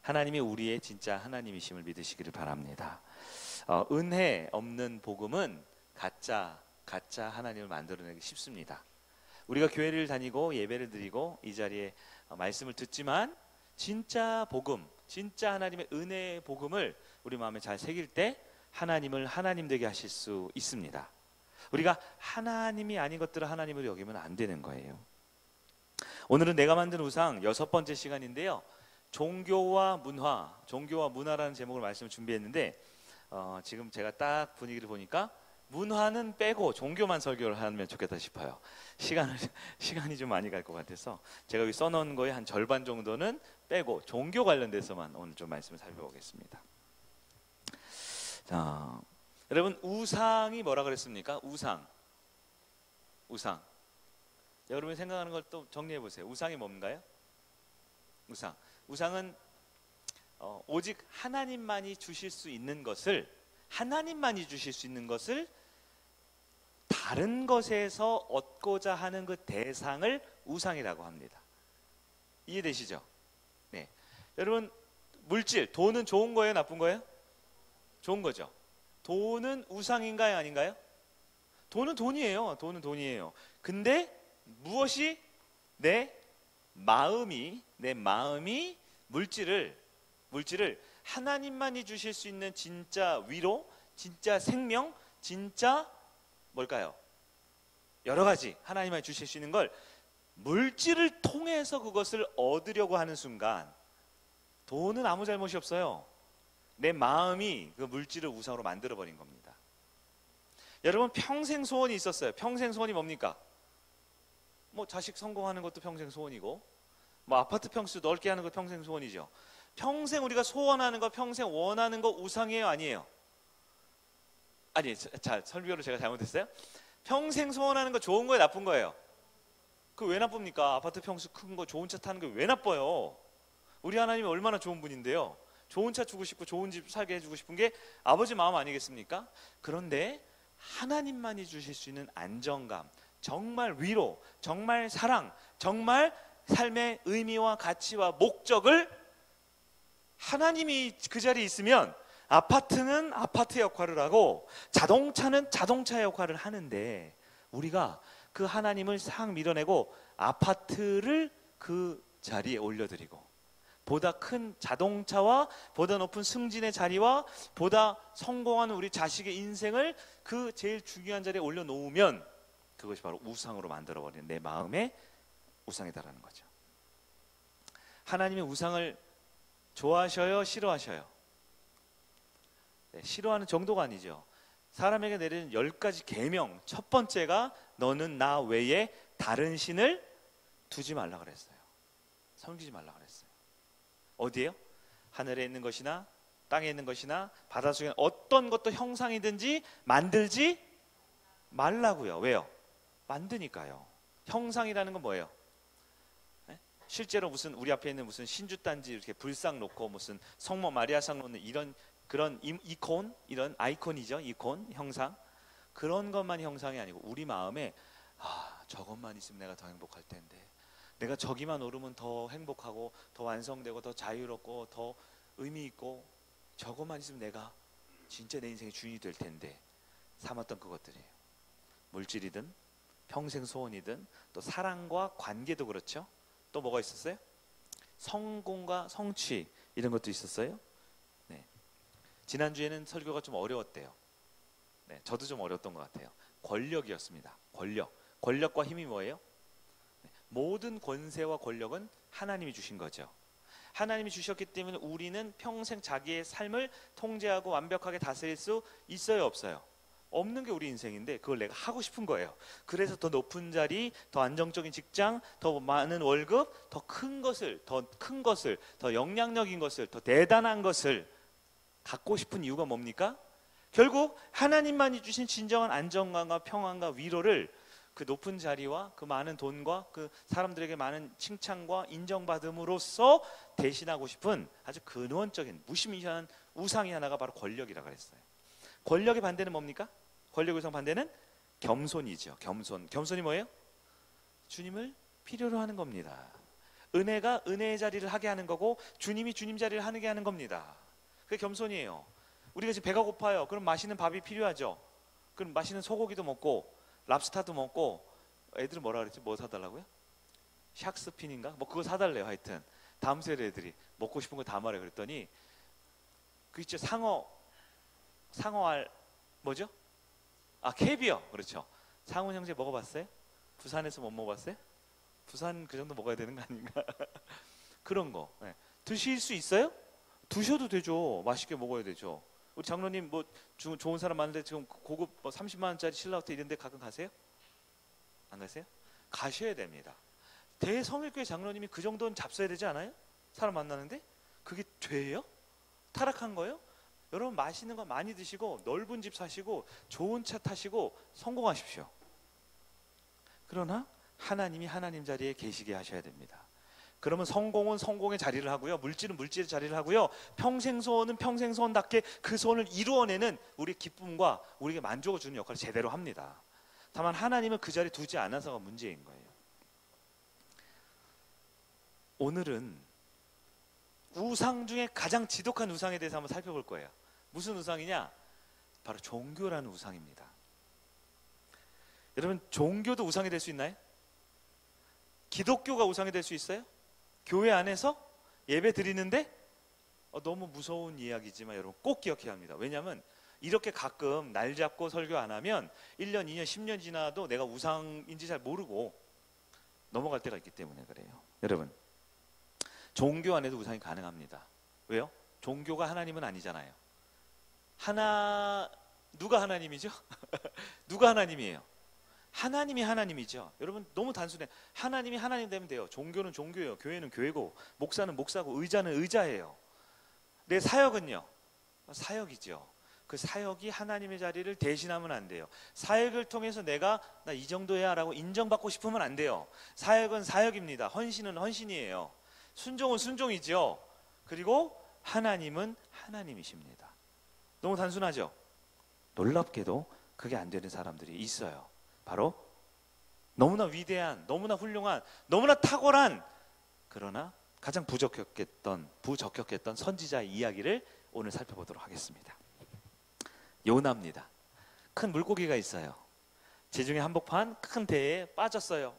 하나님이 우리의 진짜 하나님이심을 믿으시기를 바랍니다. 은혜 없는 복음은 가짜 하나님을 만들어내기 쉽습니다. 우리가 교회를 다니고 예배를 드리고 이 자리에 말씀을 듣지만 진짜 복음, 진짜 하나님의 은혜의 복음을 우리 마음에 잘 새길 때 하나님을 하나님 되게 하실 수 있습니다. 우리가 하나님이 아닌 것들을 하나님으로 여기면 안 되는 거예요. 오늘은 내가 만든 우상 6번째 시간인데요. 종교와 문화라는 제목을 말씀을 준비했는데 지금 제가 딱 분위기를 보니까 문화는 빼고 종교만 설교를 하면 좋겠다 싶어요. 시간이 좀 많이 갈 것 같아서 제가 여기 써놓은 거의 한 절반 정도는 빼고 종교 관련돼서만 오늘 좀 말씀을 살펴보겠습니다. 자, 여러분 우상이 뭐라 그랬습니까? 우상. 여러분이 생각하는 걸 또 정리해 보세요. 우상이 뭔가요? 우상은 오직 하나님만이 주실 수 있는 것을 다른 것에서 얻고자 하는 그 대상을 우상이라고 합니다. 이해되시죠? 네. 여러분 물질, 돈은 좋은 거예요? 나쁜 거예요? 좋은 거죠. 돈은 우상인가요? 아닌가요? 돈은 돈이에요. 근데 무엇이 내 마음이 물질을 하나님만이 주실 수 있는 진짜 위로, 진짜 생명, 진짜 뭘까요? 여러 가지 하나님만이 주실 수 있는 걸 물질을 통해서 그것을 얻으려고 하는 순간 돈은 아무 잘못이 없어요. 내 마음이 그 물질을 우상으로 만들어버린 겁니다. 여러분 평생 소원이 있었어요. 평생 소원이 뭡니까? 뭐 자식 성공하는 것도 평생 소원이고 뭐 아파트 평수 넓게 하는 거 평생 소원이죠. 평생 우리가 소원하는 거, 평생 원하는 거 우상이에요? 아니에요? 아니, 자, 설교를 제가 잘못했어요? 평생 소원하는 거 좋은 거예요? 나쁜 거예요? 그거 왜 나쁩니까? 아파트 평수 큰 거, 좋은 차 타는 게 왜 나빠요? 우리 하나님이 얼마나 좋은 분인데요. 좋은 차 주고 싶고 좋은 집 살게 해주고 싶은 게 아버지 마음 아니겠습니까? 그런데 하나님만이 주실 수 있는 안정감, 정말 위로, 정말 사랑, 정말 삶의 의미와 가치와 목적을 하나님이 그 자리에 있으면 아파트는 아파트 역할을 하고 자동차는 자동차 역할을 하는데 우리가 그 하나님을 싹 밀어내고 아파트를 그 자리에 올려드리고 보다 큰 자동차와 보다 높은 승진의 자리와 보다 성공하는 우리 자식의 인생을 그 제일 중요한 자리에 올려놓으면 그것이 바로 우상으로 만들어버리는 내 마음의 우상이다라는 거죠. 하나님의 우상을 좋아하셔요? 싫어하셔요? 네, 싫어하는 정도가 아니죠. 사람에게 내리는 10가지 계명 첫 번째가 너는 나 외에 다른 신을 두지 말라 그랬어요. 섬기지 말라 그랬어요. 어디에요? 하늘에 있는 것이나 땅에 있는 것이나 바닷속에 어떤 것도 형상이든지 만들지 말라고요. 왜요? 만드니까요. 형상이라는 건 뭐예요? 네? 실제로 무슨 우리 앞에 있는 무슨 신주단지 이렇게 불상 놓고 무슨 성모 마리아상 놓는 이런 그런 이콘, 이런 아이콘이죠. 이콘, 형상. 그런 것만 형상이 아니고 우리 마음에 저것만 있으면 내가 더 행복할 텐데 내가 저기만 오르면 더 행복하고 더 완성되고 더 자유롭고 더 의미 있고 저것만 있으면 내가 진짜 내 인생의 주인이 될 텐데 삼았던 그것들이에요. 물질이든 평생 소원이든 또 사랑과 관계도 그렇죠. 또 뭐가 있었어요? 성공과 성취 이런 것도 있었어요. 네. 지난주에는 설교가 좀 어려웠대요. 네, 저도 좀 어려웠던 것 같아요. 권력이었습니다. 권력과 힘이 뭐예요? 모든 권세와 권력은 하나님이 주신 거죠. 하나님이 주셨기 때문에 우리는 평생 자기의 삶을 통제하고 완벽하게 다스릴 수 있어요? 없어요? 없는 게 우리 인생인데 그걸 내가 하고 싶은 거예요. 그래서 더 높은 자리, 더 안정적인 직장, 더 많은 월급, 더 큰 것을, 더 영향력인 것을, 더 대단한 것을 갖고 싶은 이유가 뭡니까? 결국 하나님만이 주신 진정한 안정감과 평안과 위로를 그 높은 자리와 그 많은 돈과 그 사람들에게 많은 칭찬과 인정받음으로써 대신하고 싶은 아주 근원적인 무시무시한 우상이 하나가 바로 권력이라고 했어요. 권력의 반대는 뭡니까? 권력의 우상 반대는 겸손이죠. 겸손이 뭐예요? 주님을 필요로 하는 겁니다. 은혜가 은혜의 자리를 하게 하는 거고 주님이 주님 자리를 하게 하는 겁니다. 그게 겸손이에요. 우리가 지금 배가 고파요. 그럼 맛있는 밥이 필요하죠. 그럼 맛있는 소고기도 먹고 랍스타도 먹고, 애들은 뭐라 그랬지? 뭐 사달라고요? 샥스핀인가? 뭐 그거 사달래요. 하여튼 다음 세대 애들이 먹고 싶은 거 다 말해. 그랬더니 그 있죠, 상어알 뭐죠? 아, 캐비어. 그렇죠. 상훈 형제 먹어봤어요? 부산에서 못 먹어봤어요? 부산 그 정도 먹어야 되는 거 아닌가? 그런 거. 네. 드실 수 있어요? 드셔도 되죠. 맛있게 먹어야 되죠. 우리 장로님 뭐 좋은 사람 많은데 지금 고급 뭐 30만 원짜리 신라호텔 이런 데 가끔 가세요? 안 가세요? 가셔야 됩니다. 대성일교회 장로님이 그 정도는 잡숴야 되지 않아요? 사람 만나는데? 그게 죄예요? 타락한 거예요? 여러분, 맛있는 거 많이 드시고 넓은 집 사시고 좋은 차 타시고 성공하십시오. 그러나 하나님이 하나님 자리에 계시게 하셔야 됩니다. 그러면 성공은 성공의 자리를 하고요, 물질은 물질의 자리를 하고요, 평생 소원은 평생 소원답게 그 소원을 이루어내는 우리의 기쁨과 우리에게 만족을 주는 역할을 제대로 합니다. 다만 하나님은 그 자리에 두지 않아서가 문제인 거예요. 오늘은 우상 중에 가장 지독한 우상에 대해서 한번 살펴볼 거예요. 무슨 우상이냐? 바로 종교라는 우상입니다. 여러분, 종교도 우상이 될 수 있나요? 기독교가 우상이 될 수 있어요? 교회 안에서 예배 드리는데 너무 무서운 이야기지만 여러분 꼭 기억해야 합니다. 왜냐하면 이렇게 가끔 날 잡고 설교 안 하면 1년, 2년, 10년 지나도 내가 우상인지 잘 모르고 넘어갈 때가 있기 때문에 그래요. 여러분, 종교 안에도 우상이 가능합니다. 왜요? 종교가 하나님은 아니잖아요. 누가 하나님이죠? 누가 하나님이에요? 하나님이 하나님이죠. 여러분, 너무 단순해. 하나님이 하나님 되면 돼요. 종교는 종교예요. 교회는 교회고, 목사는 목사고, 의자는 의자예요. 내 사역은요? 사역이죠. 그 사역이 하나님의 자리를 대신하면 안 돼요. 사역을 통해서 내가 나 이 정도야 라고 인정받고 싶으면 안 돼요. 사역은 사역입니다. 헌신은 헌신이에요. 순종은 순종이죠. 그리고 하나님은 하나님이십니다. 너무 단순하죠? 놀랍게도 그게 안 되는 사람들이 있어요. 바로 너무나 위대한, 너무나 훌륭한, 너무나 탁월한, 그러나 가장 부적격했던 선지자의 이야기를 오늘 살펴보도록 하겠습니다. 요나입니다. 큰 물고기가 있어요. 지중해 한복판 큰 배에 빠졌어요.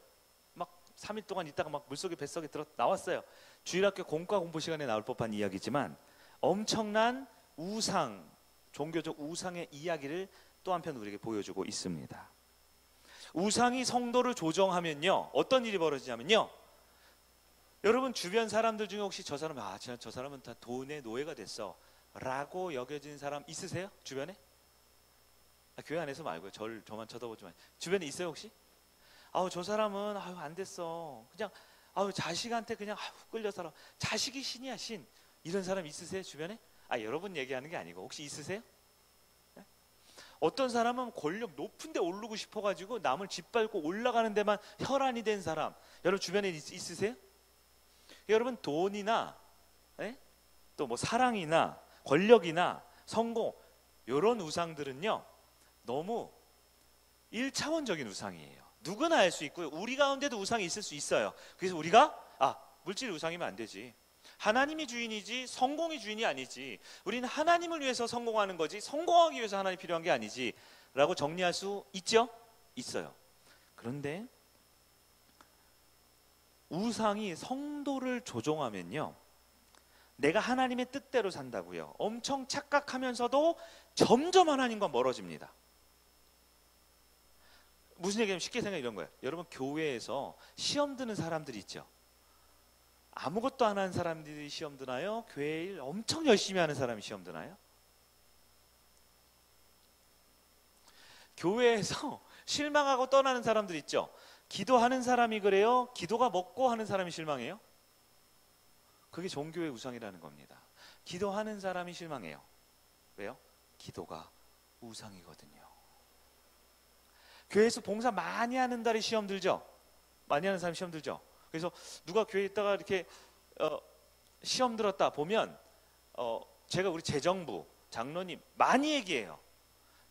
막 3일 동안 있다가 막 물속에 뱃속에 나왔어요. 주일학교 공과 공부 시간에 나올 법한 이야기지만 엄청난 우상, 종교적 우상의 이야기를 또 한편 우리에게 보여주고 있습니다. 우상이 성도를 조정하면요, 어떤 일이 벌어지냐면요, 여러분 주변 사람들 중에 혹시 저 사람은 다 돈의 노예가 됐어 라고 여겨진 사람 있으세요? 주변에? 교회 안에서 말고요. 저만 쳐다보지 마요. 주변에 있어요 혹시? 저 사람은 안 됐어. 그냥 자식한테 그냥 끌려 살아. 자식이 신이야, 신. 이런 사람 있으세요 주변에? 여러분 얘기하는 게 아니고 혹시 있으세요? 네? 어떤 사람은 권력 높은 데 오르고 싶어가지고 남을 짓밟고 올라가는 데만 혈안이 된 사람, 여러분 주변에 있으세요? 여러분, 돈이나 또 뭐 사랑이나 권력이나 성공, 이런 우상들은요 너무 1차원적인 우상이에요. 누구나 알 수 있고요, 우리 가운데도 우상이 있을 수 있어요. 그래서 우리가 물질 우상이면 안 되지, 하나님이 주인이지 성공이 주인이 아니지, 우리는 하나님을 위해서 성공하는 거지 성공하기 위해서 하나님이 필요한 게 아니지 라고 정리할 수 있죠? 있어요. 그런데 우상이 성도를 조종하면요, 내가 하나님의 뜻대로 산다고요, 엄청 착각하면서도 점점 하나님과 멀어집니다. 무슨 얘기냐면 쉽게 생각해 이런 거예요. 여러분, 교회에서 시험 드는 사람들이 있죠. 아무것도 안 하는 사람들이 시험 드나요? 교회 일 엄청 열심히 하는 사람이 시험 드나요? 교회에서 실망하고 떠나는 사람들 있죠. 기도하는 사람이 그래요? 기도가 먹고 하는 사람이 실망해요? 그게 종교의 우상이라는 겁니다. 기도하는 사람이 실망해요. 왜요? 기도가 우상이거든요. 교회에서 봉사 많이 하는 날이 시험 들죠. 많이 하는 사람이 시험 들죠. 그래서 누가 교회에 있다가 이렇게 시험 들었다 보면 제가 우리 재정부 장로님 많이 얘기해요.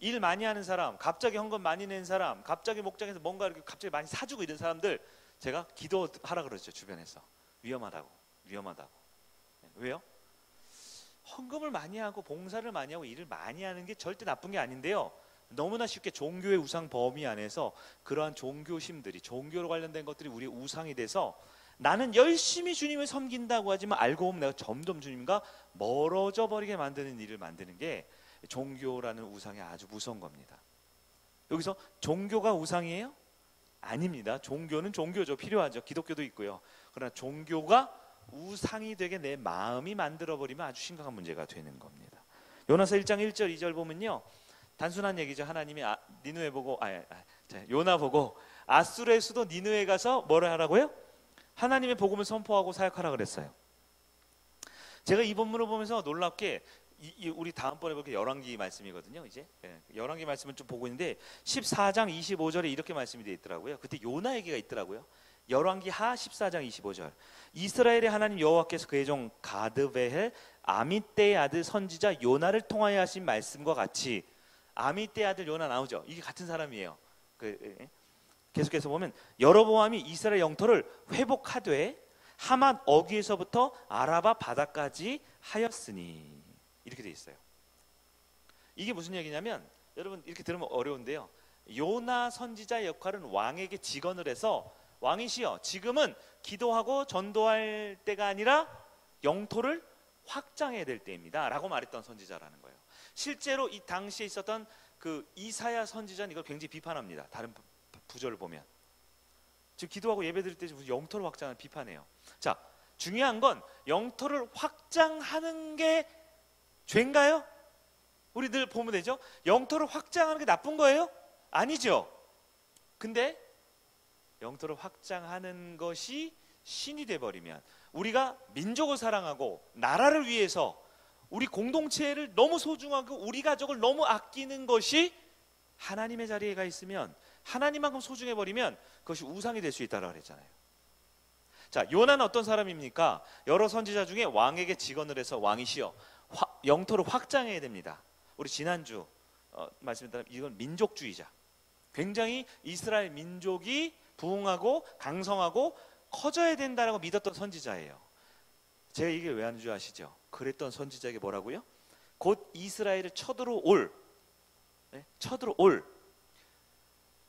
일 많이 하는 사람, 갑자기 헌금 많이 낸 사람, 갑자기 목장에서 뭔가 이렇게 갑자기 많이 사주고 이런 사람들 제가 기도하라 그러죠. 주변에서 위험하다고. 왜요? 헌금을 많이 하고 봉사를 많이 하고 일을 많이 하는 게 절대 나쁜 게 아닌데요. 너무나 쉽게 종교의 우상 범위 안에서 그러한 종교심들이, 종교로 관련된 것들이 우리의 우상이 돼서 나는 열심히 주님을 섬긴다고 하지만 알고 보면 내가 점점 주님과 멀어져 버리게 만드는 일을 만드는 게 종교라는 우상이 아주 무서운 겁니다. 여기서 종교가 우상이에요? 아닙니다. 종교는 종교죠. 필요하죠. 기독교도 있고요. 그러나 종교가 우상이 되게 내 마음이 만들어버리면 아주 심각한 문제가 되는 겁니다. 요나서 1장 1절 2절 보면요, 단순한 얘기죠. 하나님이 니느웨 보고 요나 보고 아수르의 수도 니느웨 가서 뭐를 하라고요? 하나님의 복음을 선포하고 사역하라 그랬어요. 제가 이 본문을 보면서 놀랍게 우리 다음번에 볼 게 열왕기 말씀이거든요. 이제 열왕기 말씀을 좀 보고 있는데 14장 25절에 이렇게 말씀이 되어 있더라고요. 그때 요나 얘기가 있더라고요. 열왕기 하 14장 25절. 이스라엘의 하나님 여호와께서 그의 종 가드베헬 아미떼의 아들 선지자 요나를 통하여 하신 말씀과 같이, 아미떼의 아들 요나 나오죠. 이게 같은 사람이에요. 계속해서 보면 여로보암이 이스라엘 영토를 회복하되 하맛 어귀에서부터 아라바 바다까지 하였으니, 이렇게 돼 있어요. 이게 무슨 얘기냐면, 여러분 이렇게 들으면 어려운데요, 요나 선지자의 역할은 왕에게 직언을 해서 왕이시여 지금은 기도하고 전도할 때가 아니라 영토를 확장해야 될 때입니다 라고 말했던 선지자라는 거예요. 실제로 이 당시에 있었던 그 이사야 선지자는 이걸 굉장히 비판합니다. 다른 부절을 보면 지금 기도하고 예배드릴 때 무슨 영토를 확장하는 비판해요. 자, 중요한 건 영토를 확장하는 게 죄인가요? 우리 늘 보면 되죠. 영토를 확장하는 게 나쁜 거예요? 아니죠. 근데 영토를 확장하는 것이 신이 돼버리면, 우리가 민족을 사랑하고 나라를 위해서 우리 공동체를 너무 소중하고 우리 가족을 너무 아끼는 것이 하나님의 자리에 가 있으면, 하나님만큼 소중해버리면 그것이 우상이 될 수 있다고 그랬잖아요. 자, 요나는 어떤 사람입니까? 여러 선지자 중에 왕에게 직언을 해서 왕이시여 영토를 확장해야 됩니다. 우리 지난주 말씀드린 이건 민족주의자, 굉장히 이스라엘 민족이 부흥하고 강성하고 커져야 된다라고 믿었던 선지자예요. 제가 이게 왜 하는 줄 아시죠? 그랬던 선지자에게 뭐라고요? 곧 이스라엘을 쳐들어올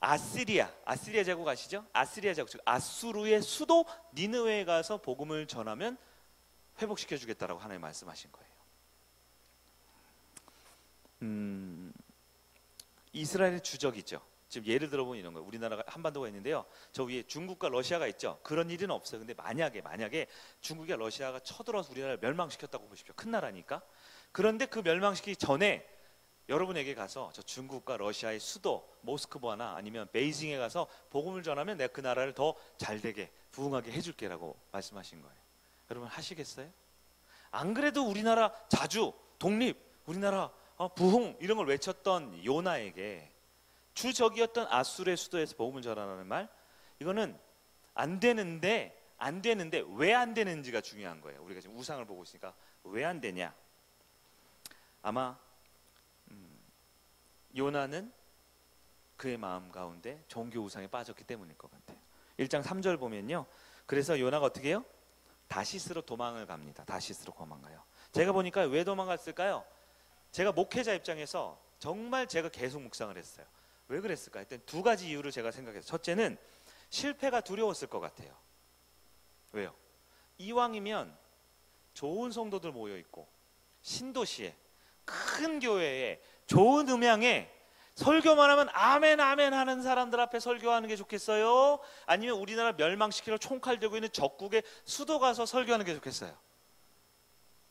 아시리아 제국 아시죠? 아시리아 제국, 즉 아수르의 수도 니느웨에 가서 복음을 전하면 회복시켜 주겠다라고 하나님 말씀하신 거예요. 이스라엘의 주적이죠. 지금 예를 들어보면 이런 거예요. 우리나라가 한반도가 있는데요, 저 위에 중국과 러시아가 있죠. 그런 일은 없어요. 근데 만약에 중국과 러시아가 쳐들어서 우리나라를 멸망시켰다고 보십시오. 큰 나라니까. 그런데 그 멸망시키기 전에 여러분에게 가서 저 중국과 러시아의 수도 모스크바나 아니면 베이징에 가서 복음을 전하면 내가 그 나라를 더 잘되게 부흥하게 해줄게라고 말씀하신 거예요. 여러분 하시겠어요? 안 그래도 우리나라 자주 독립, 우리나라 부흥 이런 걸 외쳤던 요나에게 주적이었던 아수르의 수도에서 복음을 전하라는 말, 이거는 안 되는데 왜 안 되는지가 중요한 거예요. 우리가 지금 우상을 보고 있으니까 왜 안 되냐? 아마 요나는 그의 마음 가운데 종교 우상에 빠졌기 때문일 것 같아요. 1장 3절 보면요, 그래서 요나가 어떻게 해요? 다시스로 도망을 갑니다. 다시스로 도망가요. 제가 보니까 왜 도망갔을까요? 제가 목회자 입장에서 정말 제가 계속 묵상을 했어요. 왜 그랬을까 했더니 두 가지 이유를 제가 생각했어요. 첫째는 실패가 두려웠을 것 같아요. 왜요? 이왕이면 좋은 성도들 모여있고 신도시에 큰 교회에 좋은 음향에 설교만 하면 아멘 아멘 하는 사람들 앞에 설교하는 게 좋겠어요? 아니면 우리나라 멸망시키려 총칼 들고 있는 적국의 수도 가서 설교하는 게 좋겠어요?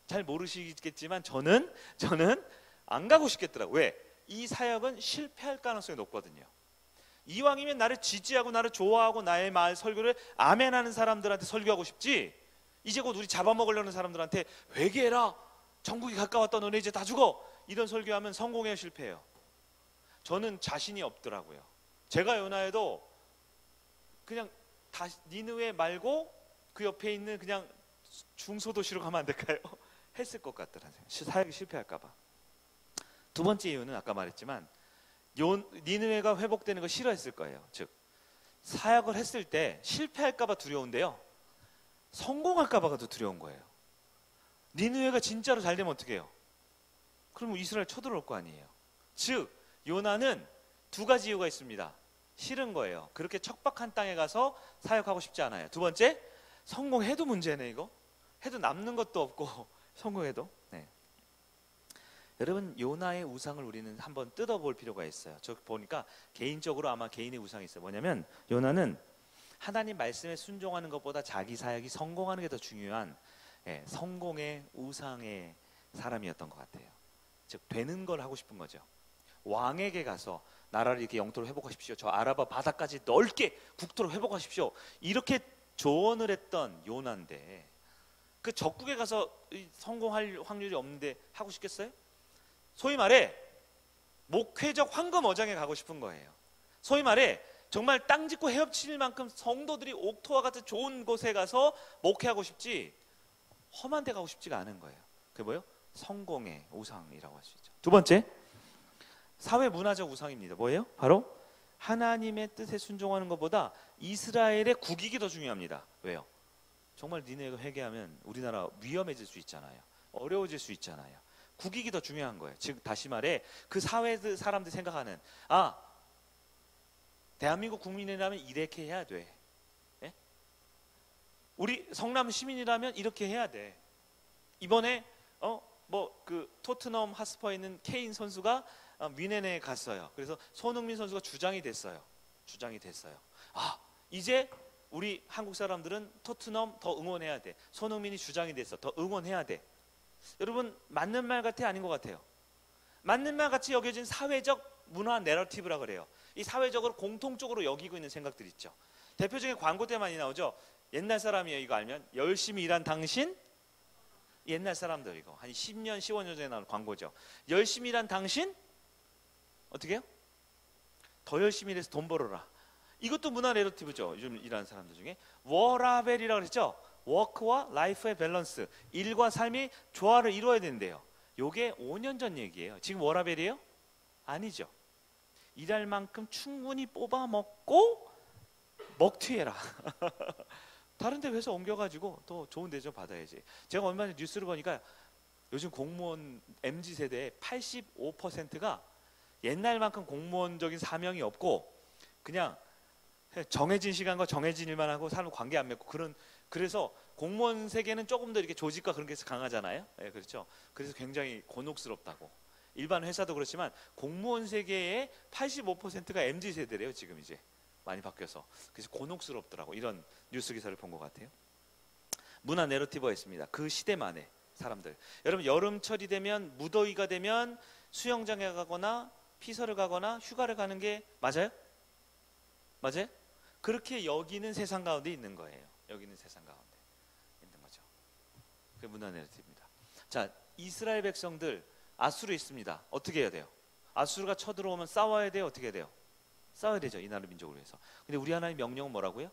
잘 모르시겠지만 저는 안 가고 싶겠더라고요. 왜? 이 사역은 실패할 가능성이 높거든요. 이왕이면 나를 지지하고 나를 좋아하고 나의 말 설교를 아멘하는 사람들한테 설교하고 싶지, 이제 곧 우리 잡아먹으려는 사람들한테 회개해라, 천국이 가까웠다, 너네 이제 다 죽어, 이런 설교하면 성공해요, 실패해요? 저는 자신이 없더라고요. 제가 요나에도 그냥 니느웨 말고 그 옆에 있는 그냥 중소도시로 가면 안 될까요? 했을 것 같더라고요. 사역이 실패할까 봐. 두 번째 이유는 아까 말했지만 니느웨가 회복되는 걸 싫어했을 거예요. 즉 사역을 했을 때 실패할까 봐 두려운데요, 성공할까 봐도 두려운 거예요. 니느웨가 진짜로 잘 되면 어떻게 해요? 그럼 이스라엘 쳐들어올 거 아니에요. 즉 요나는 두 가지 이유가 있습니다. 싫은 거예요. 그렇게 척박한 땅에 가서 사역하고 싶지 않아요. 두 번째, 성공해도 문제네. 이거 해도 남는 것도 없고 성공해도. 네. 여러분, 요나의 우상을 우리는 한번 뜯어볼 필요가 있어요. 저 보니까 개인적으로 아마 개인의 우상이 있어요. 뭐냐면 요나는 하나님 말씀에 순종하는 것보다 자기 사역이 성공하는 게 더 중요한 성공의 우상의 사람이었던 것 같아요. 즉 되는 걸 하고 싶은 거죠. 왕에게 가서 나라를 이렇게 영토로 회복하십시오. 저 아라바 바다까지 넓게 국토로 회복하십시오. 이렇게 조언을 했던 요나인데 그 적국에 가서 성공할 확률이 없는데 하고 싶겠어요? 소위 말해 목회적 황금어장에 가고 싶은 거예요. 소위 말해 정말 땅 짓고 헤엄칠 만큼 성도들이 옥토와 같은 좋은 곳에 가서 목회하고 싶지 험한 데 가고 싶지가 않은 거예요. 그게 뭐예요? 성공의 우상이라고 할 수 있죠. 두 번째, 사회 문화적 우상입니다. 뭐예요? 바로 하나님의 뜻에 순종하는 것보다 이스라엘의 국익이 더 중요합니다. 왜요? 정말 니네가 회개하면 우리나라 위험해질 수 있잖아요. 어려워질 수 있잖아요. 국익이 더 중요한 거예요. 즉 다시 말해 그 사회 사람들이 생각하는 대한민국 국민이라면 이렇게 해야 돼. 예? 우리 성남 시민이라면 이렇게 해야 돼. 이번에 그 토트넘 하스퍼에 있는 케인 선수가 뮌헨에 갔어요. 그래서 손흥민 선수가 주장이 됐어요. 이제 우리 한국 사람들은 토트넘 더 응원해야 돼. 손흥민이 주장이 됐어. 더 응원해야 돼. 여러분 맞는 말 같아요? 아닌 것 같아요? 맞는 말 같이 여겨진 사회적 문화 내러티브라 그래요. 이 사회적으로 공통적으로 여기고 있는 생각들 있죠. 대표적인 광고 때 많이 나오죠. 옛날 사람이에요. 이거 알면 열심히 일한 당신. 옛날 사람들 이거 한 10년 15년 전에 나온 광고죠. 열심히 일한 당신 어떻게 해요? 더 열심히 일해서 돈 벌어라. 이것도 문화 내러티브죠. 요즘 일하는 사람들 중에 워라벨이라고 그랬죠. 워크와 라이프의 밸런스, 일과 삶이 조화를 이루어야 된대요. 요게 5년 전 얘기예요. 지금 워라벨이에요? 아니죠. 일할 만큼 충분히 뽑아 먹고 먹튀해라. 다른 데 회사 옮겨가지고 더 좋은 대접 받아야지. 제가 얼마 전에 뉴스를 보니까 요즘 공무원 MZ세대의 85%가 옛날만큼 공무원적인 사명이 없고 그냥 정해진 시간과 정해진 일만 하고 사람 관계 안 맺고 그래서 공무원 세계는 조금 더 이렇게 조직과 그런 게 강하잖아요. 네, 그렇죠. 그래서 굉장히 곤혹스럽다고. 일반 회사도 그렇지만 공무원 세계의 85%가 MZ 세대래요. 지금 이제 많이 바뀌어서 그래서 곤혹스럽더라고. 이런 뉴스 기사를 본 것 같아요. 문화 내러티브가 있습니다. 그 시대만의 사람들. 여러분 여름철이 되면 무더위가 되면 수영장에 가거나 피서를 가거나 휴가를 가는 게 맞아요? 맞아요? 그렇게 여기는 세상 가운데 있는 거예요. 여기는 세상 가운데 있는 거죠. 그게 문화 내러티브입니다. 자, 이스라엘 백성들 아수르 있습니다. 어떻게 해야 돼요? 아수르가 쳐들어오면 싸워야 돼요? 어떻게 해야 돼요? 싸워야 되죠. 이 나라 민족을 위해서. 근데 우리 하나님 명령은 뭐라고요?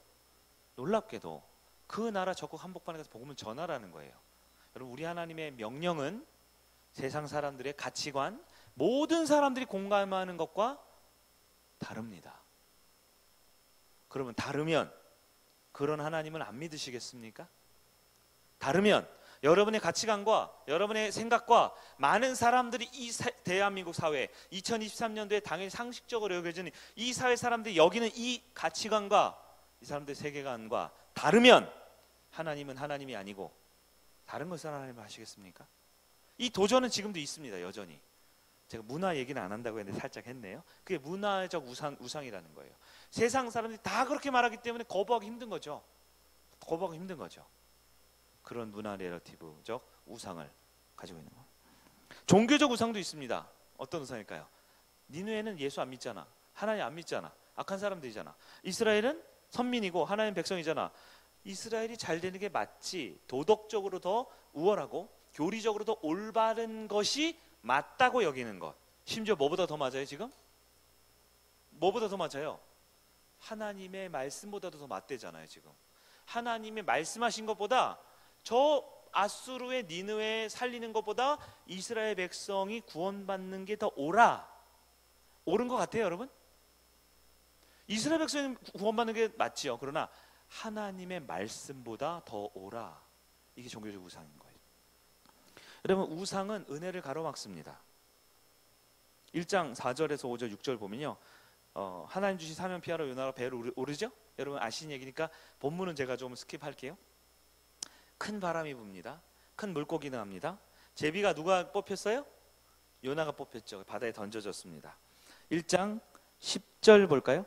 놀랍게도 그 나라 적국 한복판에 가서 복음을 전하라는 거예요. 여러분 우리 하나님의 명령은 세상 사람들의 가치관, 모든 사람들이 공감하는 것과 다릅니다. 그러면 다르면 그런 하나님을 안 믿으시겠습니까? 다르면 여러분의 가치관과 여러분의 생각과 많은 사람들이 이 대한민국 사회 2023년도에 당연히 상식적으로 여겨지는 이 사회 사람들이 여기는 이 가치관과 이 사람들의 세계관과 다르면 하나님은 하나님이 아니고 다른 것을 하나님을 하시겠습니까? 이 도전은 지금도 있습니다. 여전히. 제가 문화 얘기는 안 한다고 했는데 살짝 했네요. 그게 문화적 우상이라는 거예요. 세상 사람들이 다 그렇게 말하기 때문에 거부하기 힘든 거죠. 그런 문화 내러티브적 우상을 가지고 있는 거예요. 종교적 우상도 있습니다. 어떤 우상일까요? 니느웨는 예수 안 믿잖아. 하나님 안 믿잖아. 악한 사람들이잖아. 이스라엘은 선민이고 하나님 백성이잖아. 이스라엘이 잘 되는 게 맞지. 도덕적으로 더 우월하고 교리적으로 더 올바른 것이 맞다고 여기는 것. 심지어 뭐보다 더 맞아요 지금? 뭐보다 더 맞아요? 하나님의 말씀보다도 더 맞대잖아요 지금. 하나님의 말씀하신 것보다 저 아수르의 니느웨 살리는 것보다 이스라엘 백성이 구원받는 게 더 옳은 것 같아요 여러분? 이스라엘 백성이 구원받는 게 맞지요. 그러나 하나님의 말씀보다 더 오라. 이게 종교적 우상인 거예요. 여러분, 우상은 은혜를 가로막습니다. 1장 4절에서 5절 6절 보면요, 하나님 주신 사명 피하러 요나가 배로 오르죠? 여러분 아시는 얘기니까 본문은 제가 좀 스킵할게요. 큰 바람이 붑니다. 큰 물고기 나옵니다. 제비가 누가 뽑혔어요? 요나가 뽑혔죠. 바다에 던져졌습니다. 1장 10절 볼까요?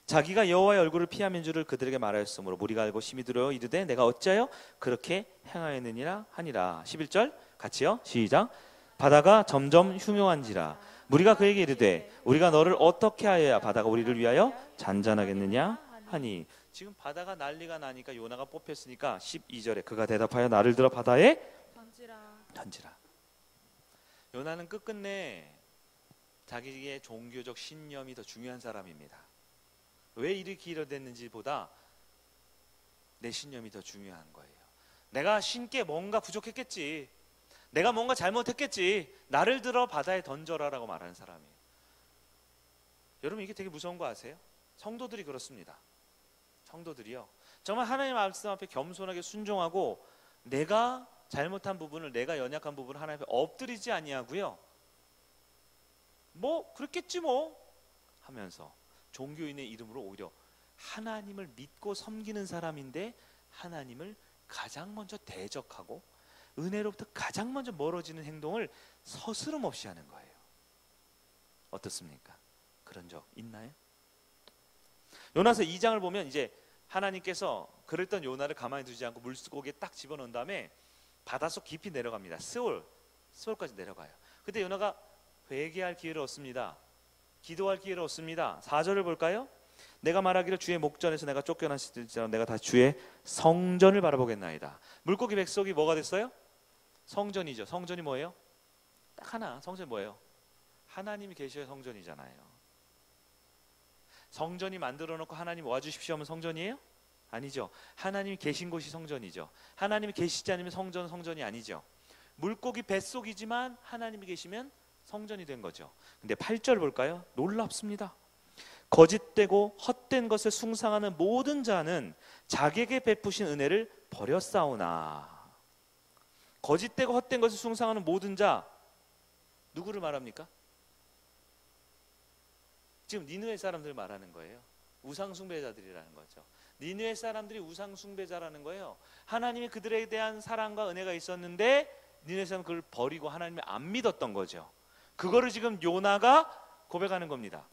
자기가 여호와의 얼굴을 피하면 줄을 그들에게 말하였으므로 무리가 알고 심히 두려워 이르되 내가 어찌하여 그렇게 행하였느니라 하니라. 11절 같이요, 시작. 바다가 점점 흉흉한지라 무리가 그에게 이르되 우리가 너를 어떻게 하여야 바다가 우리를 위하여 잔잔하겠느냐 하니. 지금 바다가 난리가 나니까 요나가 뽑혔으니까 12절에 그가 대답하여 나를 들어 바다에 던지라. 요나는 끝끝내 자기의 종교적 신념이 더 중요한 사람입니다. 왜 이렇게 이뤄됐는지 보다 내 신념이 더 중요한 거예요. 내가 신께 뭔가 부족했겠지, 내가 뭔가 잘못했겠지, 나를 들어 바다에 던져라라고 말하는 사람이에요. 여러분, 이게 되게 무서운 거 아세요? 성도들이 그렇습니다. 성도들이요, 정말 하나님 말씀 앞에 겸손하게 순종하고 내가 잘못한 부분을, 내가 연약한 부분을 하나님 앞에 엎드리지 아니하고요, 뭐 그렇겠지 뭐 하면서 종교인의 이름으로 오히려 하나님을 믿고 섬기는 사람인데 하나님을 가장 먼저 대적하고 은혜로부터 가장 먼저 멀어지는 행동을 서스럼 없이 하는 거예요. 어떻습니까? 그런 적 있나요? 요나서 2장을 보면 이제 하나님께서 그랬던 요나를 가만히 두지 않고 물고기에 딱 집어넣은 다음에 바닷속 깊이 내려갑니다. 스올까지 내려가요. 그때 요나가 회개할 기회를 얻습니다. 기도할 기회를 얻습니다. 4절을 볼까요? 내가 말하기를 주의 목전에서 내가 쫓겨났을지라도 내가 다시 주의 성전을 바라보겠나이다. 물고기 뱃속이 뭐가 됐어요? 성전이죠. 성전이 뭐예요? 딱 하나. 성전이 뭐예요? 하나님이 계셔야 성전이잖아요. 성전이 만들어 놓고 하나님 와주십시오 하면 성전이에요? 아니죠. 하나님이 계신 곳이 성전이죠. 하나님이 계시지 않으면 성전은 성전이 아니죠. 물고기 뱃속이지만 하나님이 계시면 성전이 된 거죠. 근데 8절 볼까요? 놀랍습니다. 거짓되고 헛된 것을 숭상하는 모든 자는 자기에게 베푸신 은혜를 버렸사오나. 거짓되고 헛된 것을 숭상하는 모든 자, 누구를 말합니까? 지금 니느웨 사람들 말하는 거예요. 우상 숭배자들이라는 거죠. 니느웨 사람들이 우상 숭배자라는 거예요. 하나님이 그들에 대한 사랑과 은혜가 있었는데 니느웨 사람은 그걸 버리고 하나님을 안 믿었던 거죠. 그거를 지금 요나가 고백하는 겁니다.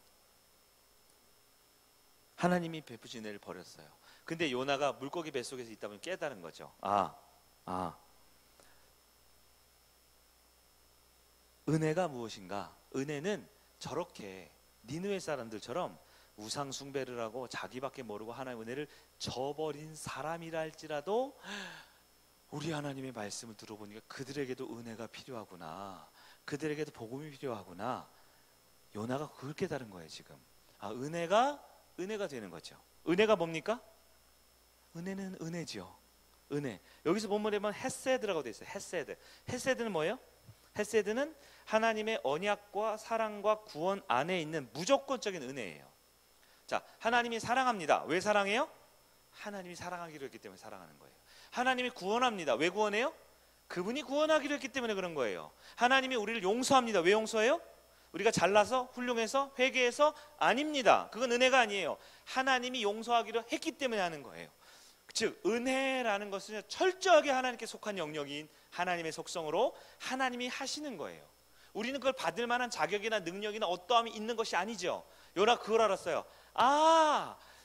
하나님이 베푸신 은혜를 버렸어요. 근데 요나가 물고기 뱃속에서 있다 보니 깨달은 거죠. 은혜가 무엇인가? 은혜는 저렇게 니느웨 사람들처럼 우상 숭배를 하고 자기밖에 모르고 하나님의 은혜를 저버린 사람이라 할지라도 우리 하나님의 말씀을 들어보니까 그들에게도 은혜가 필요하구나, 그들에게도 복음이 필요하구나. 요나가 그걸 깨달은 거예요. 지금 은혜가 되는 거죠. 은혜가 뭡니까? 은혜는 은혜죠. 은혜. 여기서 본문에 보면 헤세드라고 되어 있어요. 헤세드는 뭐예요? 헤세드는 하나님의 언약과 사랑과 구원 안에 있는 무조건적인 은혜예요. 자, 하나님이 사랑합니다. 왜 사랑해요? 하나님이 사랑하기로 했기 때문에 사랑하는 거예요. 하나님이 구원합니다. 왜 구원해요? 그분이 구원하기로 했기 때문에 그런 거예요. 하나님이 우리를 용서합니다. 왜 용서해요? 우리가 잘나서 훌륭해서 회개해서? 아닙니다. 그건 은혜가 아니에요. 하나님이 용서하기로 했기 때문에 하는 거예요. 즉 은혜라는 것은 철저하게 하나님께 속한 영역인 하나님의 속성으로 하나님이 하시는 거예요. 우리는 그걸 받을 만한 자격이나 능력이나 어떠함이 있는 것이 아니죠. 요나 그걸 알았어요.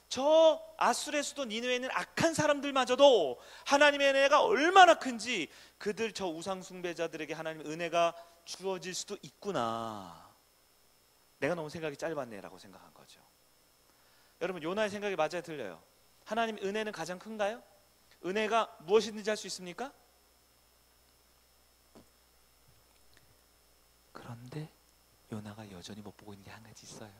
저 아수르의 수도 니느웨에 있는 악한 사람들마저도 하나님의 은혜가 얼마나 큰지 그들 저 우상 숭배자들에게 하나님의 은혜가 주어질 수도 있구나. 내가 너무 생각이 짧았네 라고 생각한 거죠. 여러분, 요나의 생각이 맞아요, 틀려요? 하나님 은혜는 가장 큰가요? 은혜가 무엇이든지 할 수 있습니까? 그런데 요나가 여전히 못 보고 있는 게 한 가지 있어요.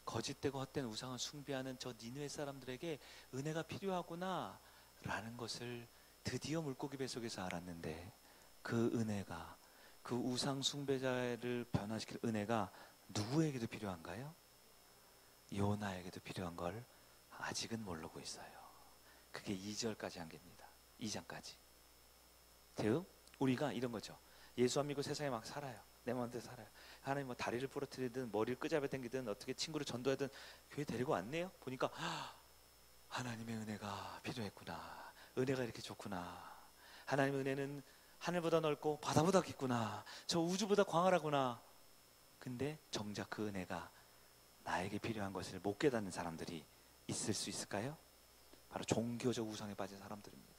거짓되고 헛된 우상을 숭배하는 저 니느웨 사람들에게 은혜가 필요하구나 라는 것을 드디어 물고기 뱃속에서 알았는데, 그 은혜가, 그 우상 숭배자를 변화시킬 은혜가 누구에게도 필요한가요? 요나에게도 필요한 걸 아직은 모르고 있어요. 그게 2절까지 한계입니다. 2장까지. 즉 우리가 이런 거죠. 예수 안 믿고 세상에 막 살아요. 내 마음대로 살아요. 하나님 뭐 다리를 부러뜨리든 머리를 끄잡아 당기든 어떻게 친구를 전도하든 교회 데리고 왔네요. 보니까 하나님의 은혜가 필요했구나. 은혜가 이렇게 좋구나. 하나님의 은혜는 하늘보다 넓고 바다보다 깊구나. 저 우주보다 광활하구나. 근데 정작 그 은혜가 나에게 필요한 것을 못 깨닫는 사람들이 있을 수 있을까요? 바로 종교적 우상에 빠진 사람들입니다.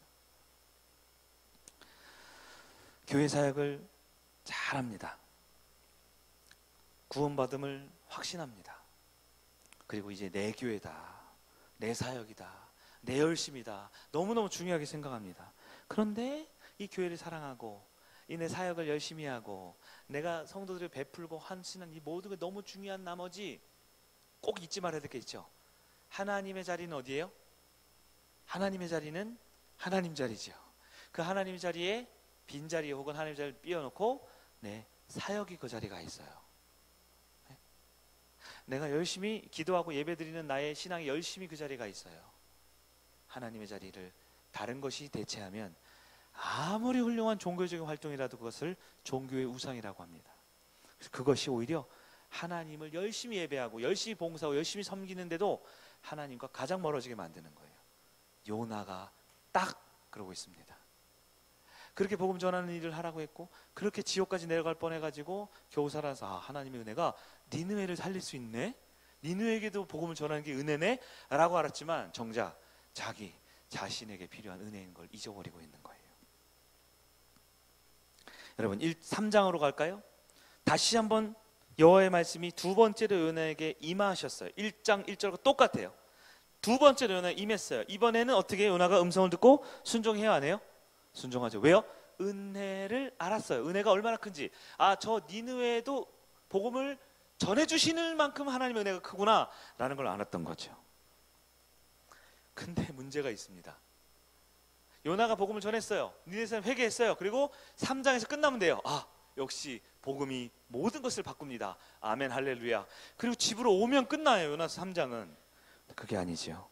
교회 사역을 잘합니다. 구원받음을 확신합니다. 그리고 이제 내 교회다, 내 사역이다, 내 열심이다, 너무너무 중요하게 생각합니다. 그런데 이 교회를 사랑하고 이 내 사역을 열심히 하고 내가 성도들을 베풀고 헌신한 이 모든 게 너무 중요한 나머지 꼭 잊지 말아야 될 게 있죠. 하나님의 자리는 어디예요? 하나님의 자리는 하나님 자리죠. 그 하나님 자리에 빈자리 혹은 하나님 자리를 삐어놓고 내 사역이 그 자리가 있어요. 내가 열심히 기도하고 예배드리는 나의 신앙이 열심히 그 자리가 있어요. 하나님의 자리를 다른 것이 대체하면 아무리 훌륭한 종교적인 활동이라도 그것을 종교의 우상이라고 합니다. 그래서 그것이 오히려 하나님을 열심히 예배하고 열심히 봉사하고 열심히 섬기는데도 하나님과 가장 멀어지게 만드는 거예요. 요나가 딱 그러고 있습니다. 그렇게 복음 전하는 일을 하라고 했고 그렇게 지옥까지 내려갈 뻔해가지고 겨우 살아서 하나님의 은혜가 니느웨를 살릴 수 있네? 니느웨에게도 복음을 전하는 게 은혜네? 라고 알았지만 정작 자기 자신에게 필요한 은혜인 걸 잊어버리고 있는 거예요. 여러분 3장으로 갈까요? 다시 한번 여호와의 말씀이 두 번째로 요나에게 임하셨어요. 1장 1절과 똑같아요. 두 번째로 요나에 임했어요. 이번에는 어떻게 요나가 음성을 듣고 순종해야 하네요? 순종하죠. 왜요? 은혜를 알았어요. 은혜가 얼마나 큰지. 저 니느웨에도 복음을 전해주시는 만큼 하나님의 은혜가 크구나 라는 걸 알았던 거죠. 근데 문제가 있습니다. 요나가 복음을 전했어요. 니느웨 사람 회개했어요. 그리고 3장에서 끝나면 돼요. 역시 복음이 모든 것을 바꿉니다. 아멘 할렐루야. 그리고 집으로 오면 끝나요. 요나서 3장은. 그게 아니죠.